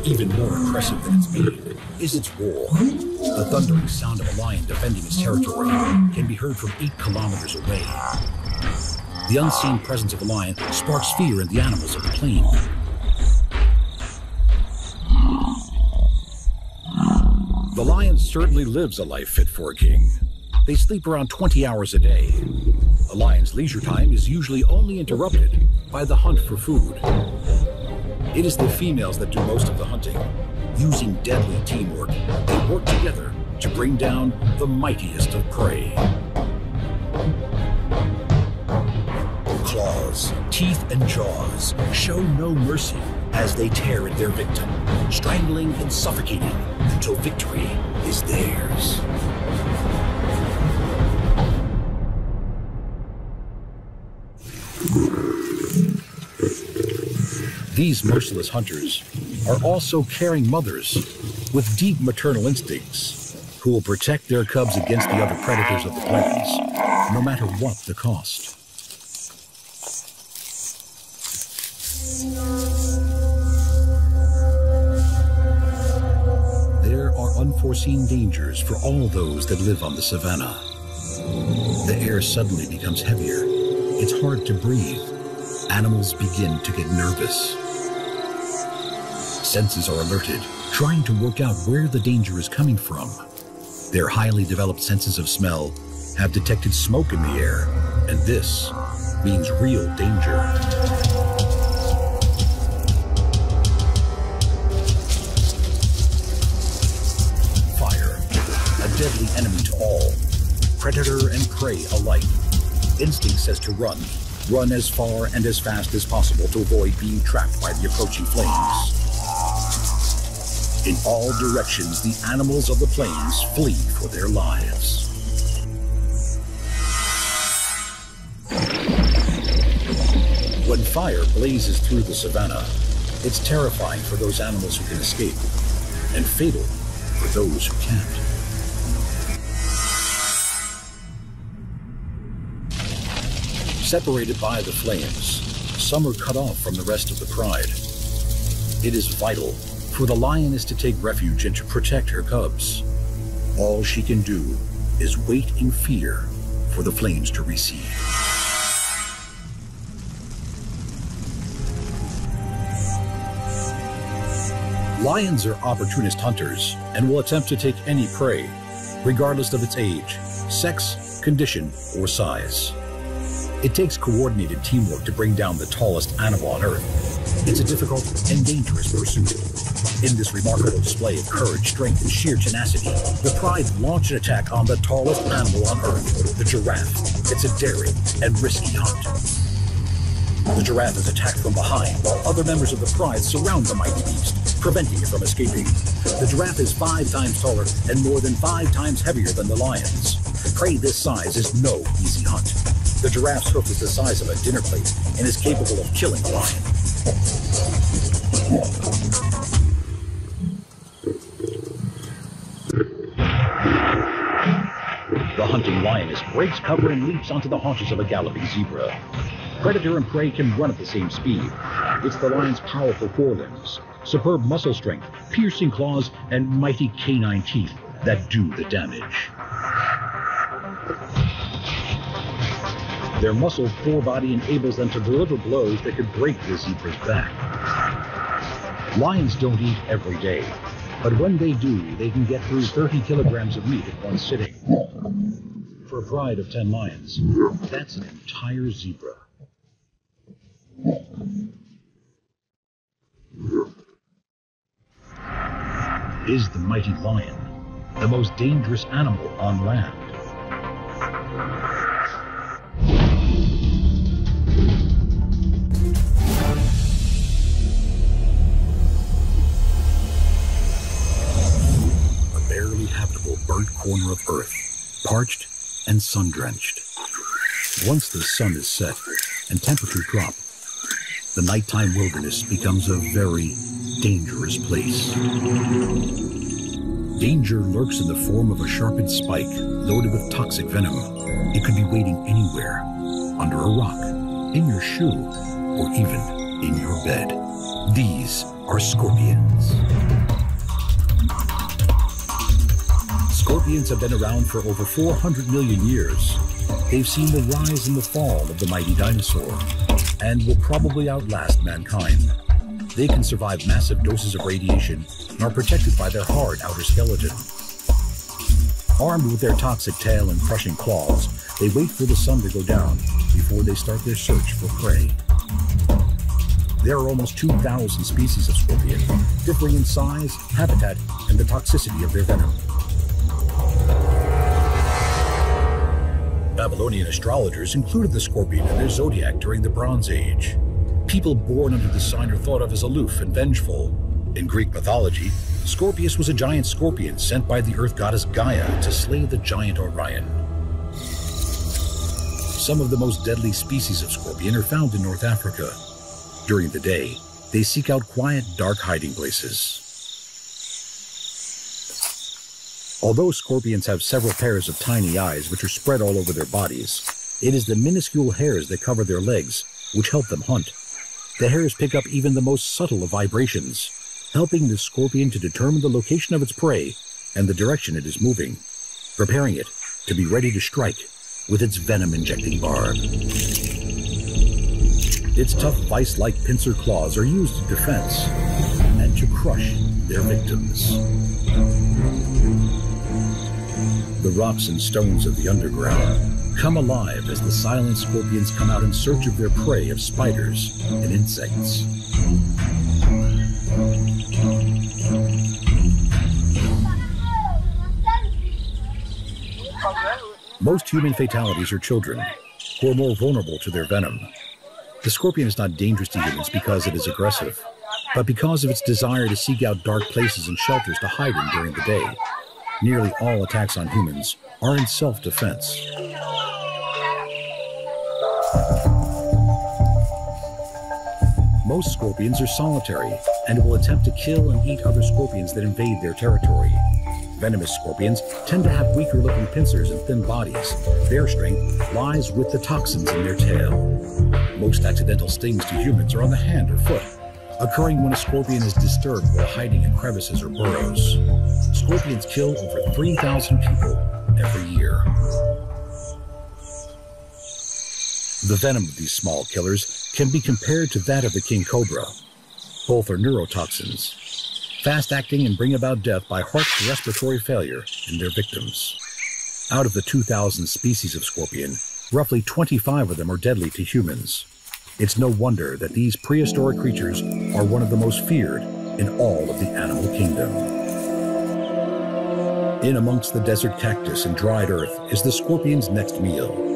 Even more impressive than its mane is its roar. The thundering sound of a lion defending its territory can be heard from 8 kilometers away. The unseen presence of a lion sparks fear in the animals of the plain. The lion certainly lives a life fit for a king. They sleep around 20 hours a day. A lion's leisure time is usually only interrupted by the hunt for food. It is the females that do most of the hunting. Using deadly teamwork, they work together to bring down the mightiest of prey. Claws, teeth, and jaws show no mercy as they tear at their victim, strangling and suffocating until victory is theirs. These merciless hunters are also caring mothers with deep maternal instincts who will protect their cubs against the other predators of the plains, no matter what the cost. There are unforeseen dangers for all those that live on the savannah. The air suddenly becomes heavier. It's hard to breathe. Animals begin to get nervous. Senses are alerted, trying to work out where the danger is coming from. Their highly developed senses of smell have detected smoke in the air, and this means real danger. Fire, a deadly enemy to all, predator and prey alike. Instinct says to run as far and as fast as possible to avoid being trapped by the approaching flames. In all directions, the animals of the plains flee for their lives. When fire blazes through the savannah, it's terrifying for those animals who can escape, and fatal for those who can't. Separated by the flames, some are cut off from the rest of the pride. It is vital for the lioness to take refuge and to protect her cubs. All she can do is wait in fear for the flames to recede. Lions are opportunist hunters and will attempt to take any prey, regardless of its age, sex, condition, or size. It takes coordinated teamwork to bring down the tallest animal on Earth. It's a difficult and dangerous pursuit. In this remarkable display of courage, strength, and sheer tenacity, the pride launch an attack on the tallest animal on Earth, the giraffe. It's a daring and risky hunt. The giraffe is attacked from behind, while other members of the pride surround the mighty beast, preventing it from escaping. The giraffe is 5 times taller and more than 5 times heavier than the lions. Prey this size is no easy hunt. The giraffe's hoof is the size of a dinner plate and is capable of killing a lion. The hunting lioness breaks cover and leaps onto the haunches of a galloping zebra. Predator and prey can run at the same speed. It's the lion's powerful forelimbs, superb muscle strength, piercing claws, and mighty canine teeth that do the damage. Their muscled forebody enables them to deliver blows that could break the zebra's back. Lions don't eat every day, but when they do, they can get through 30 kilograms of meat at one sitting. For a pride of 10 lions, that's an entire zebra. Is the mighty lion the most dangerous animal on land? A barely habitable burnt corner of earth, parched and sun-drenched. Once the sun is set and temperatures drop, the nighttime wilderness becomes a very dangerous place. Danger lurks in the form of a sharpened spike loaded with toxic venom. It could be waiting anywhere, under a rock, in your shoe, or even in your bed. These are scorpions. Scorpions have been around for over 400 million years. They've seen the rise and the fall of the mighty dinosaur, and will probably outlast mankind. They can survive massive doses of radiation and are protected by their hard outer skeleton. Armed with their toxic tail and crushing claws, they wait for the sun to go down before they start their search for prey. There are almost 2,000 species of scorpion, differing in size, habitat, and the toxicity of their venom. Babylonian astrologers included the scorpion in their zodiac during the Bronze Age. People born under the sign are thought of as aloof and vengeful. In Greek mythology, Scorpius was a giant scorpion sent by the earth goddess Gaia to slay the giant Orion. Some of the most deadly species of scorpion are found in North Africa. During the day, they seek out quiet, dark hiding places. Although scorpions have several pairs of tiny eyes which are spread all over their bodies, it is the minuscule hairs that cover their legs which help them hunt. The hairs pick up even the most subtle of vibrations, helping the scorpion to determine the location of its prey and the direction it is moving, preparing it to be ready to strike with its venom-injecting barb. Its tough vice-like pincer claws are used in defense and to crush their victims. The rocks and stones of the underground come alive as the silent scorpions come out in search of their prey of spiders and insects. Most human fatalities are children, who are more vulnerable to their venom. The scorpion is not dangerous to humans because it is aggressive, but because of its desire to seek out dark places and shelters to hide in during the day. Nearly all attacks on humans are in self-defense. Most scorpions are solitary and will attempt to kill and eat other scorpions that invade their territory. Venomous scorpions tend to have weaker-looking pincers and thin bodies. Their strength lies with the toxins in their tail. Most accidental stings to humans are on the hand or foot, occurring when a scorpion is disturbed while hiding in crevices or burrows. Scorpions kill over 3,000 people every year. The venom of these small killers can be compared to that of the king cobra. Both are neurotoxins, fast-acting and bring about death by harsh respiratory failure in their victims. Out of the 2,000 species of scorpion, roughly 25 of them are deadly to humans. It's no wonder that these prehistoric creatures are one of the most feared in all of the animal kingdom. In amongst the desert cactus and dried earth is the scorpion's next meal.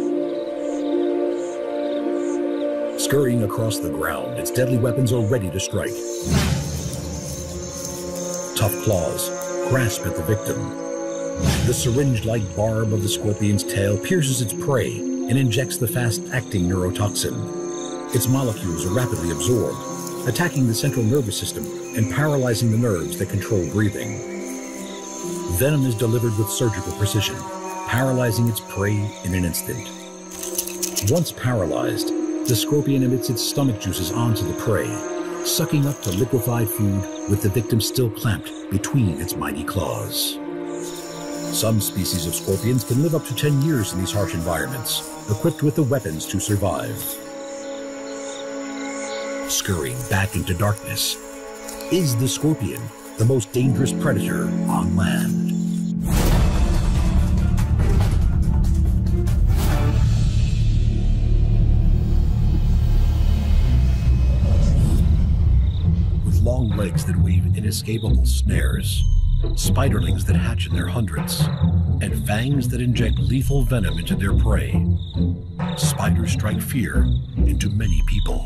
Scurrying across the ground, its deadly weapons are ready to strike. Tough claws grasp at the victim. The syringe-like barb of the scorpion's tail pierces its prey and injects the fast-acting neurotoxin. Its molecules are rapidly absorbed, attacking the central nervous system and paralyzing the nerves that control breathing. Venom is delivered with surgical precision, paralyzing its prey in an instant. Once paralyzed, the scorpion emits its stomach juices onto the prey, sucking up the liquefied food with the victim still clamped between its mighty claws. Some species of scorpions can live up to 10 years in these harsh environments, equipped with the weapons to survive. Scurrying back into darkness, Is the scorpion the most dangerous predator on land? With long legs that weave inescapable snares, spiderlings that hatch in their hundreds, and fangs that inject lethal venom into their prey, spiders strike fear into many people.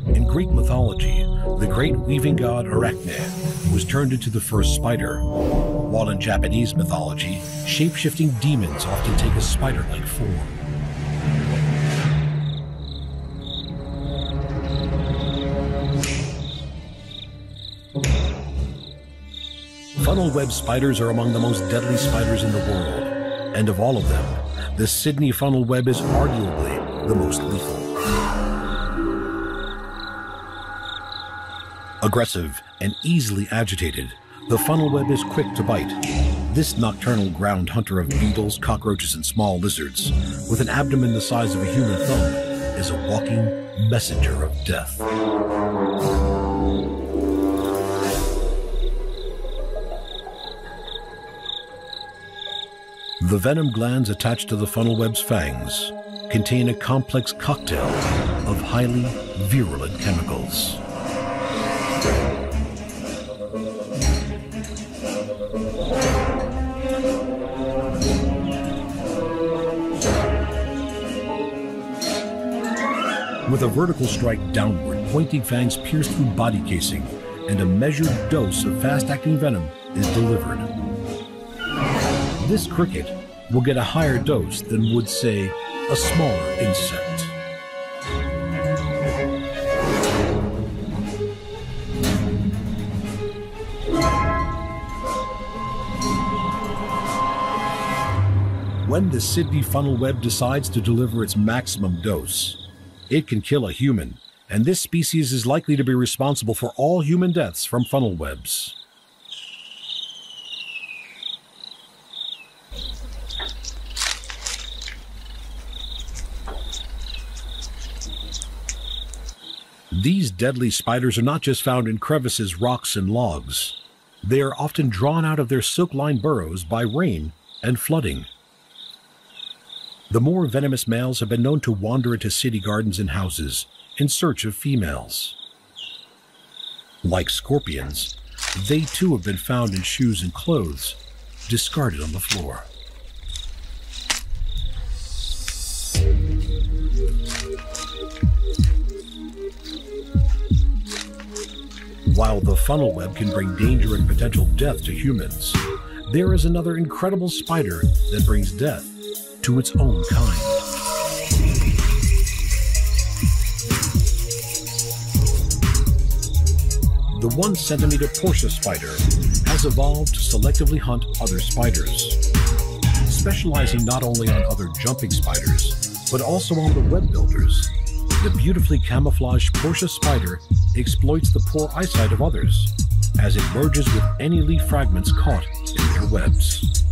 In Greek mythology, the great weaving god Arachne was turned into the first spider, while in Japanese mythology, shape-shifting demons often take a spider-like form. Funnel web spiders are among the most deadly spiders in the world, and of all of them, the Sydney funnel web is arguably the most lethal. Aggressive and easily agitated, the funnel web is quick to bite. This nocturnal ground hunter of beetles, cockroaches, and small lizards, with an abdomen the size of a human thumb, is a walking messenger of death. The venom glands attached to the funnel web's fangs contain a complex cocktail of highly virulent chemicals. With a vertical strike downward, pointing fangs pierce through body casing, and a measured dose of fast-acting venom is delivered. This cricket will get a higher dose than would, say, a smaller insect. When the Sydney funnel web decides to deliver its maximum dose, it can kill a human, and this species is likely to be responsible for all human deaths from funnel webs. These deadly spiders are not just found in crevices, rocks, and logs. They are often drawn out of their silk-lined burrows by rain and flooding. The more venomous males have been known to wander into city gardens and houses in search of females. Like scorpions, they too have been found in shoes and clothes, discarded on the floor. While the funnel web can bring danger and potential death to humans, there is another incredible spider that brings death to its own kind. The 1-centimeter Portia spider has evolved to selectively hunt other spiders, specializing not only on other jumping spiders, but also on the web builders. The beautifully camouflaged Portia spider exploits the poor eyesight of others as it merges with any leaf fragments caught in their webs.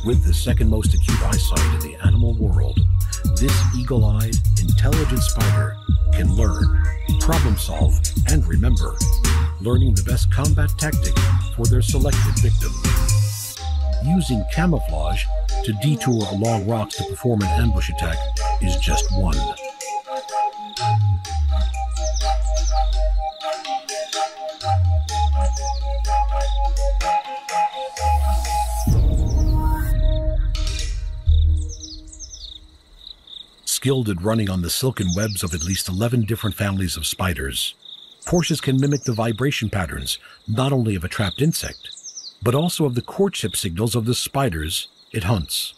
With the second most acute eyesight in the animal world, this eagle-eyed, intelligent spider can learn, problem-solve, and remember, learning the best combat tactic for their selected victim. Using camouflage to detour along rocks to perform an ambush attack is just one. Skilled at running on the silken webs of at least 11 different families of spiders, Portias can mimic the vibration patterns not only of a trapped insect, but also of the courtship signals of the spiders it hunts.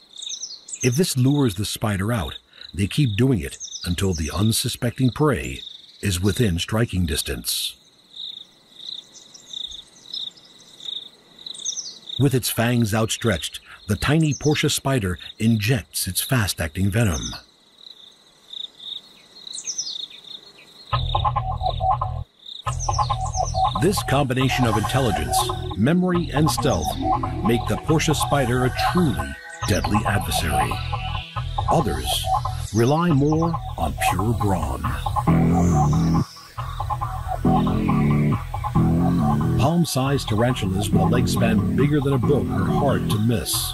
If this lures the spider out, they keep doing it until the unsuspecting prey is within striking distance. With its fangs outstretched, the tiny Portia spider injects its fast-acting venom. This combination of intelligence, memory, and stealth make the Portia spider a truly deadly adversary. Others rely more on pure brawn. Palm-sized tarantulas with a leg span bigger than a book are hard to miss.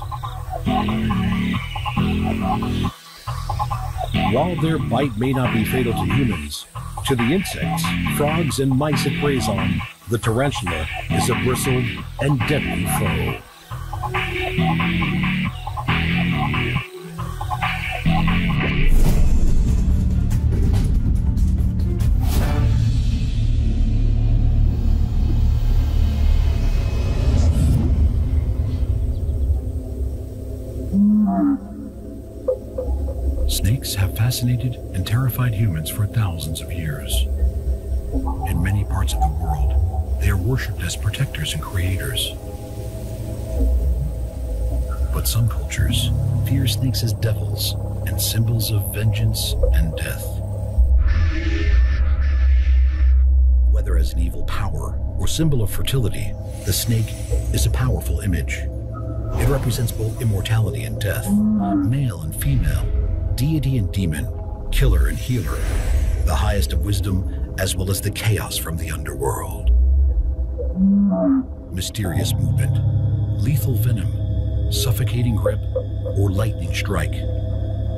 While their bite may not be fatal to humans, to the insects, frogs, and mice it preys on, the tarantula is a bristled and deadly foe. Snakes have fascinated and terrified humans for thousands of years. In many parts of the world, they are worshipped as protectors and creators. But some cultures fear snakes as devils and symbols of vengeance and death. Whether as an evil power or symbol of fertility, the snake is a powerful image. It represents both immortality and death, male and female, deity and demon, killer and healer, the highest of wisdom as well as the chaos from the underworld. Mysterious movement, lethal venom, suffocating grip, or lightning strike.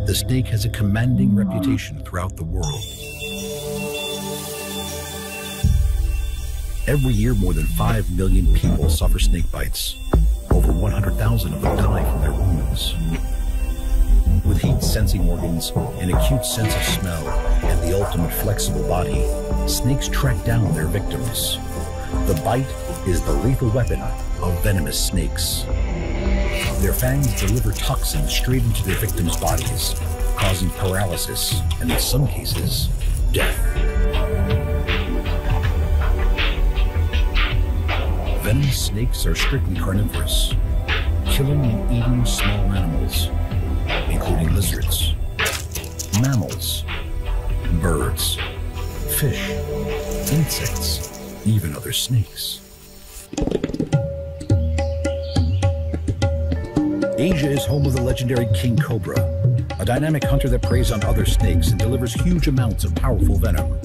The snake has a commanding reputation throughout the world. Every year, more than 5 million people suffer snake bites. Over 100,000 of them die from their wounds. With heat-sensing organs, an acute sense of smell, and the ultimate flexible body, snakes track down their victims. The bite is the lethal weapon of venomous snakes. Their fangs deliver toxins straight into their victims' bodies, causing paralysis and, in some cases, death. Venomous snakes are strictly carnivorous, killing and eating small animals, including lizards, mammals, birds, fish, insects, even other snakes. Asia is home of the legendary king cobra, a dynamic hunter that preys on other snakes and delivers huge amounts of powerful venom.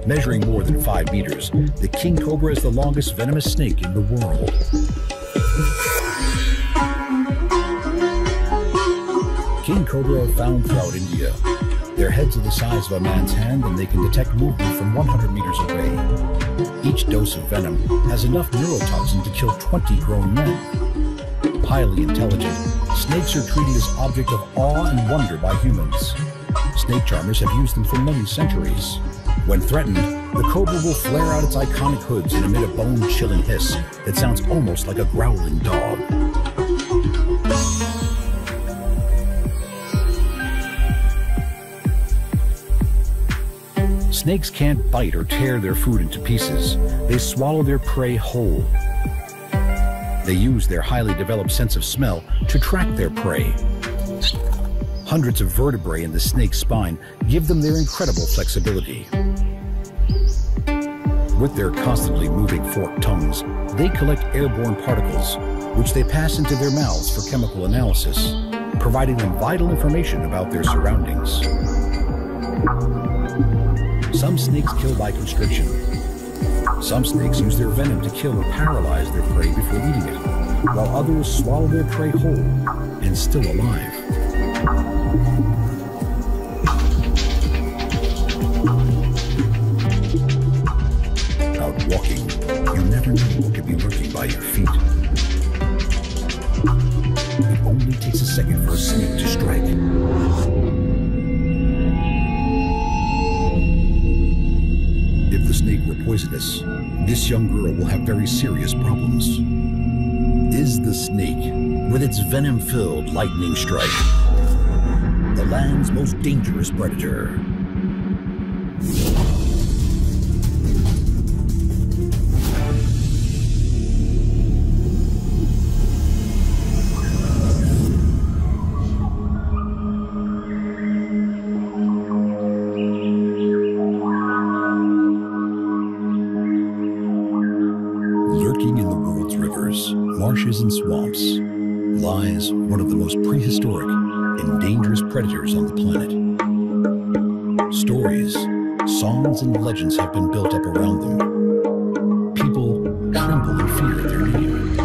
Measuring more than 5 meters, the king cobra is the longest venomous snake in the world. King cobra are found throughout India. Their heads are the size of a man's hand and they can detect movement from 100 meters away. Each dose of venom has enough neurotoxin to kill 20 grown men. Highly intelligent, snakes are treated as object of awe and wonder by humans. Snake charmers have used them for many centuries. When threatened, the cobra will flare out its iconic hoods and emit a bone-chilling hiss that sounds almost like a growling dog. Snakes can't bite or tear their food into pieces. They swallow their prey whole. They use their highly developed sense of smell to track their prey. Hundreds of vertebrae in the snake's spine give them their incredible flexibility. With their constantly moving forked tongues, they collect airborne particles, which they pass into their mouths for chemical analysis, providing them vital information about their surroundings. Some snakes kill by constriction. Some snakes use their venom to kill or paralyze their prey before eating it, while others swallow their prey whole and still alive. Out walking, you never know what could be lurking by your feet. It only takes a second for a snake to strike. If the snake were poisonous, this young girl will have very serious problems. Is the snake, with its venom-filled lightning strike, the land's most dangerous predator? Lurking in the world's rivers, marshes, and swamps, lies one of the most prehistoric and dangerous predators on the planet. Stories, songs, and legends have been built up around them. People tremble in fear at their name.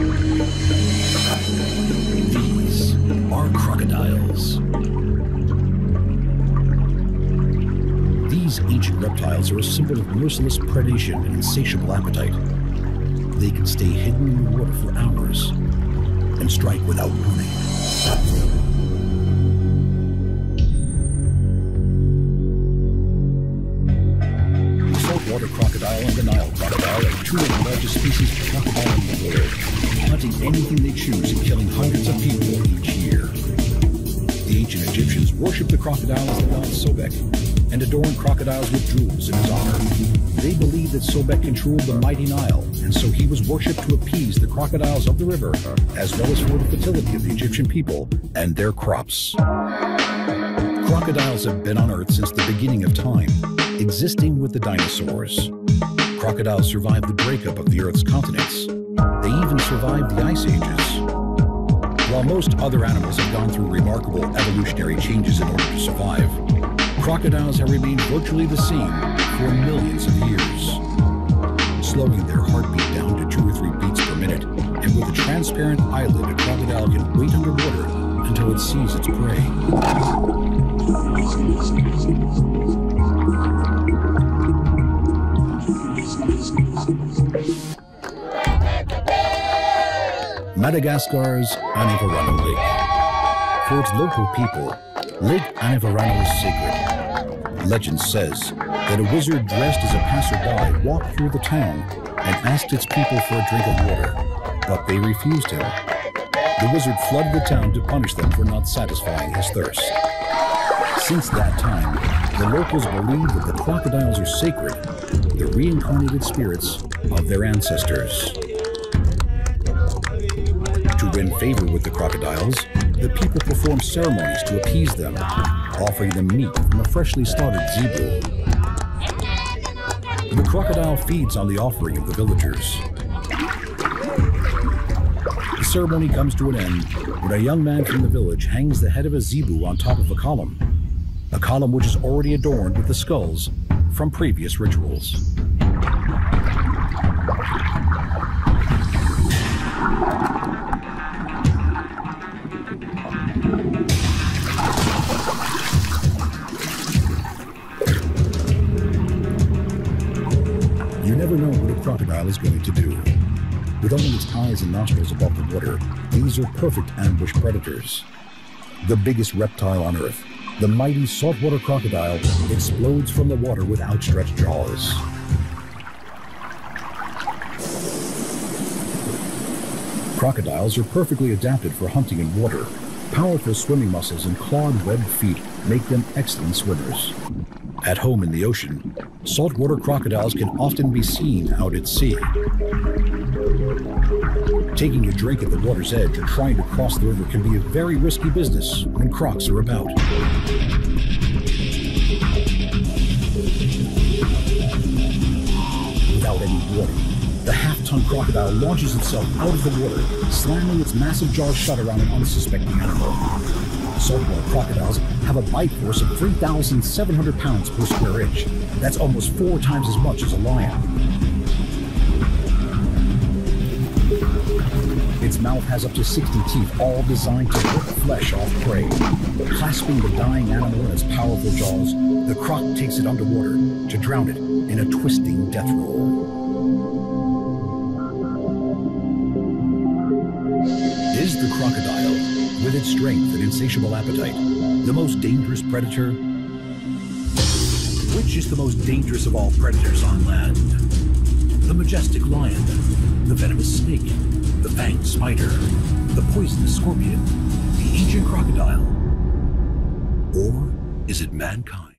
These are crocodiles. These ancient reptiles are a symbol of merciless predation and insatiable appetite. They can stay hidden in the water for hours and strike without warning. The saltwater crocodile and the Nile crocodile are two of the largest species of crocodile in the world, hunting anything they choose and killing hundreds of people each year. The ancient Egyptians worshipped the crocodile as the god Sobek and adorned crocodiles with jewels in his honor. They believed that Sobek controlled the mighty Nile, and so he was worshipped to appease the crocodiles of the river, as well as for the fertility of the Egyptian people and their crops. Crocodiles have been on Earth since the beginning of time, existing with the dinosaurs. Crocodiles survived the breakup of the Earth's continents. They even survived the Ice Ages. While most other animals have gone through remarkable evolutionary changes in order to survive, crocodiles have remained virtually the same for millions of years. Slowing their heartbeat down to 2 or 3 beats per minute, and with a transparent eyelid, a crocodile can wait underwater until it sees its prey. Madagascar's Anivarano Lake. For its local people, Lake Anivarano is sacred. Legend says that a wizard dressed as a passerby walked through the town and asked its people for a drink of water, but they refused him. The wizard flooded the town to punish them for not satisfying his thirst. Since that time, the locals believe that the crocodiles are sacred, the reincarnated spirits of their ancestors. To win favor with the crocodiles, the people perform ceremonies to appease them, offering them meat from a freshly slaughtered zebu. The crocodile feeds on the offering of the villagers. The ceremony comes to an end when a young man from the village hangs the head of a zebu on top of a column which is already adorned with the skulls from previous rituals. You never know what a crocodile is going to do. With only its eyes and nostrils above the water, these are perfect ambush predators. The biggest reptile on Earth, the mighty saltwater crocodile, explodes from the water with outstretched jaws. Crocodiles are perfectly adapted for hunting in water. Powerful swimming muscles and clawed webbed feet make them excellent swimmers. At home in the ocean, saltwater crocodiles can often be seen out at sea. Taking a drink at the water's edge or trying to cross the river can be a very risky business when crocs are about. Without any warning, the half-ton crocodile launches itself out of the water, slamming its massive jaws shut around an unsuspecting animal. Saltwater crocodiles have a bite force of 3,700 pounds per square inch. That's almost 4 times as much as a lion. Its mouth has up to 60 teeth, all designed to rip flesh off prey. Clasping the dying animal in its powerful jaws, the croc takes it underwater to drown it in a twisting death roll. Is the crocodile, with its strength and insatiable appetite, the most dangerous predator? Which is the most dangerous of all predators on land? The majestic lion, the venomous snake, the fanged spider, the poisonous scorpion, the ancient crocodile? Or is it mankind?